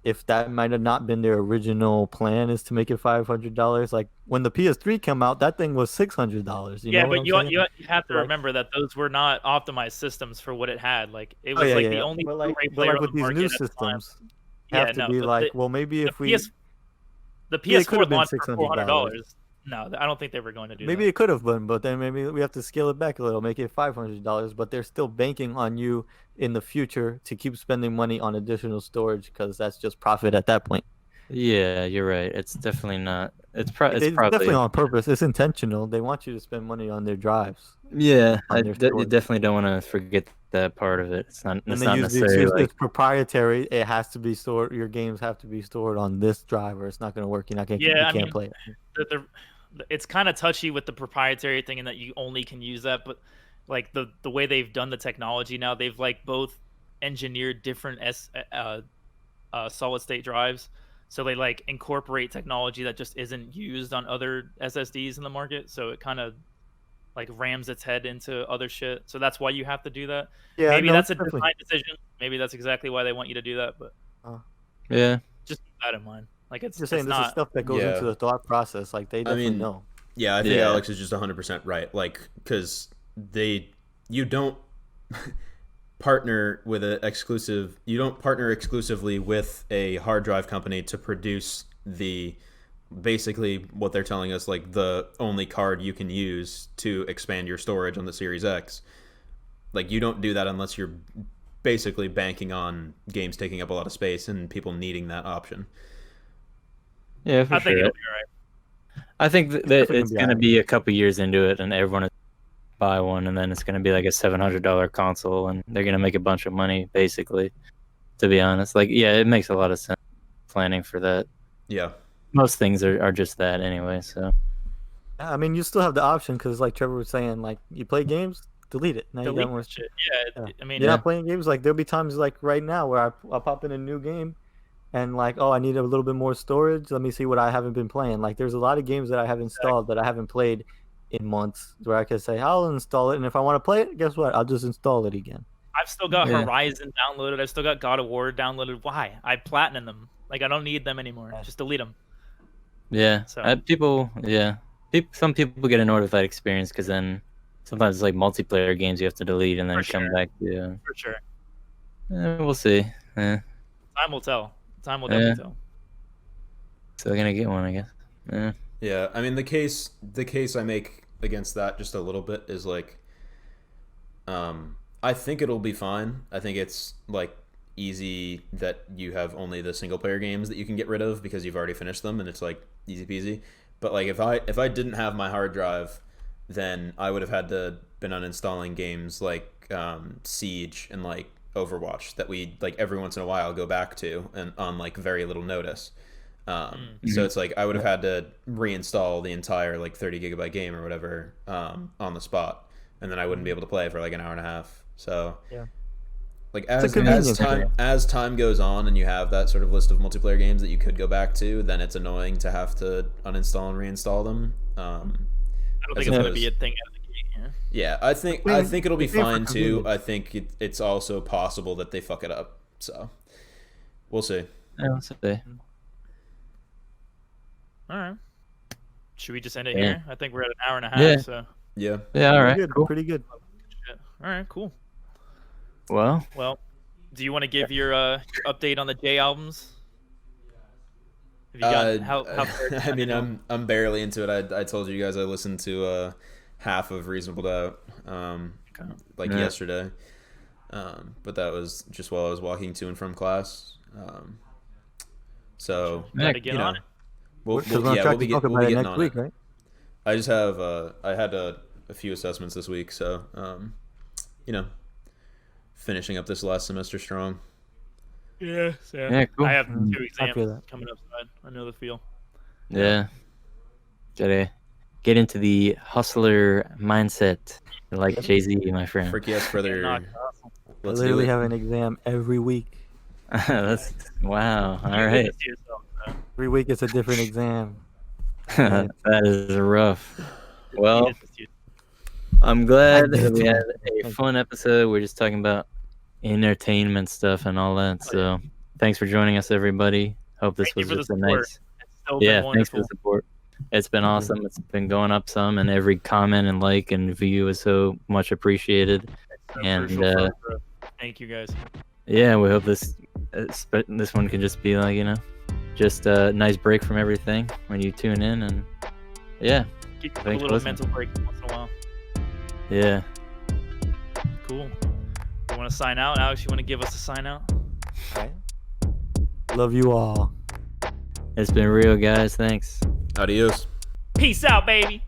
if that might have not been their original plan, is to make it $500. Like when the PS3 came out, that thing was $600. Yeah, but you have to remember that those were not optimized systems for what it had. Like it was the only player with these new systems. Have to be maybe if the PS4 launched for $400. No, I don't think they were going to do that. Maybe it could have been, but then maybe we have to scale it back a little, make it $500. But they're still banking on you in the future to keep spending money on additional storage because that's just profit at that point. Yeah, you're right. It's definitely not. It's probably definitely on purpose. It's intentional. They want you to spend money on their drives. Yeah, you definitely don't want to forget that part of it. It's not. And they use the excuse it's proprietary. It has to be stored. Your games have to be stored on this drive, or it's not going to work. You can't play it. It's kind of touchy with the proprietary thing, in that you only can use that. But like the way they've done the technology now, they've like both engineered different solid state drives. So they like incorporate technology that just isn't used on other SSDs in the market. So it kind of like rams its head into other shit. So that's why you have to do that. Yeah, maybe that's a design decision. Maybe that's exactly why they want you to do that. But just keep that in mind. Like it's just saying, this is stuff that goes into the thought process. Like they definitely know. Yeah, I think Alex is just 100% right. Like because you don't partner with you don't partner exclusively with a hard drive company to produce basically what they're telling us, like the only card you can use to expand your storage on the Series X. Like you don't do that unless you're basically banking on games taking up a lot of space and people needing that option. Yeah, I think it'll be all right. I think that it's going to be a couple years into it and everyone is buy one, and then it's going to be like a $700 console, and they're going to make a bunch of money, basically, to be honest. Like, yeah, it makes a lot of sense planning for that. Yeah. Most things are just that anyway, so. I mean, you still have the option, because like Trevor was saying, like, you play games, delete it. Now delete you got more shit. Yeah, I mean, you're not playing games. Like, there'll be times like right now where I pop in a new game, and like, oh, I need a little bit more storage. Let me see what I haven't been playing. Like, there's a lot of games that I have installed that I haven't played in months where I can say I'll install it, and if I want to play it, guess what? I'll just install it again. I've still got Yeah. Horizon downloaded. I've still got God of War downloaded. Why? I platinum them. Like I don't need them anymore. Just delete them. Yeah. So- Some people get annoyed with that experience because then sometimes it's like multiplayer games you have to delete and then For come sure. back to. For sure. We'll see. Time will tell. Time will Yeah. definitely tell. Still gonna get one, I guess. Yeah, I mean the case I make against that just a little bit is like, I think it'll be fine. I think it's like easy that you have only the single player games that you can get rid of because you've already finished them and it's like easy peasy. But like if I didn't have my hard drive, then I would have had to been uninstalling games like Siege and like Overwatch that we like every once in a while go back to and on like very little notice. So it's like I would have had to reinstall the entire like 30 gigabyte game or whatever on the spot, and then I wouldn't be able to play for like an hour and a half. So Yeah. like It's a convenience thing. as time goes on and you have that sort of list of multiplayer games that you could go back to, then it's annoying to have to uninstall and reinstall them. I don't As think it's gonna opposed- be a thing out of the gate. Yeah. Yeah, I think it'll be It's made for fine too. convenience. I think it's also possible that they fuck it up. So we'll see. We'll see. All right. Should we just end it Yeah. here? I think we're at an hour and a half. Yeah. So. Yeah. Yeah. All right. Pretty good. Cool. Pretty good. Shit. All right. Cool. Well, Well, do you want to give your update on the J albums? Have you got how far I mean, I'm barely into it. I told you guys I listened to half of Reasonable Doubt like Yeah. yesterday, but that was just while I was walking to and from class. So Yeah, Gotta get you know, on it. we'll Because we're on yeah track we'll be to talk we'll about be it getting next on week, it. right? I just have I had a few assessments this week, so finishing up this last semester strong. Yeah. Yeah, cool. I have 2 I feel exams that. coming up. So I know the feel. yeah. Gotta get into the hustler mindset, like Jay-Z, my friend. Freaky ass brother. Knock. I Let's do literally it. have an exam every week. That's wow. All You did right. this to yourself, so. Every week it's a different exam. That is rough. Well, You did this to yourself. I'm glad I did we too. had a fun episode. We're just talking about entertainment stuff and all that. So thanks for joining us, everybody. Hope this Thank you was for the just a support. nice. It's still been Yeah, thanks wonderful. for the support. It's been awesome. It's been going up some, and every comment and like and view is so much appreciated. So and, crucial for our growth. Thank you guys. Yeah, we hope this one can just be like just a nice break from everything when you tune in, and yeah, Give you a Thanks for little listening. mental break once in a while. yeah. Cool. You want to sign out, Alex? You want to give us a sign out? Right? Love you all. It's been real, guys. Thanks. Adios. Peace out, baby.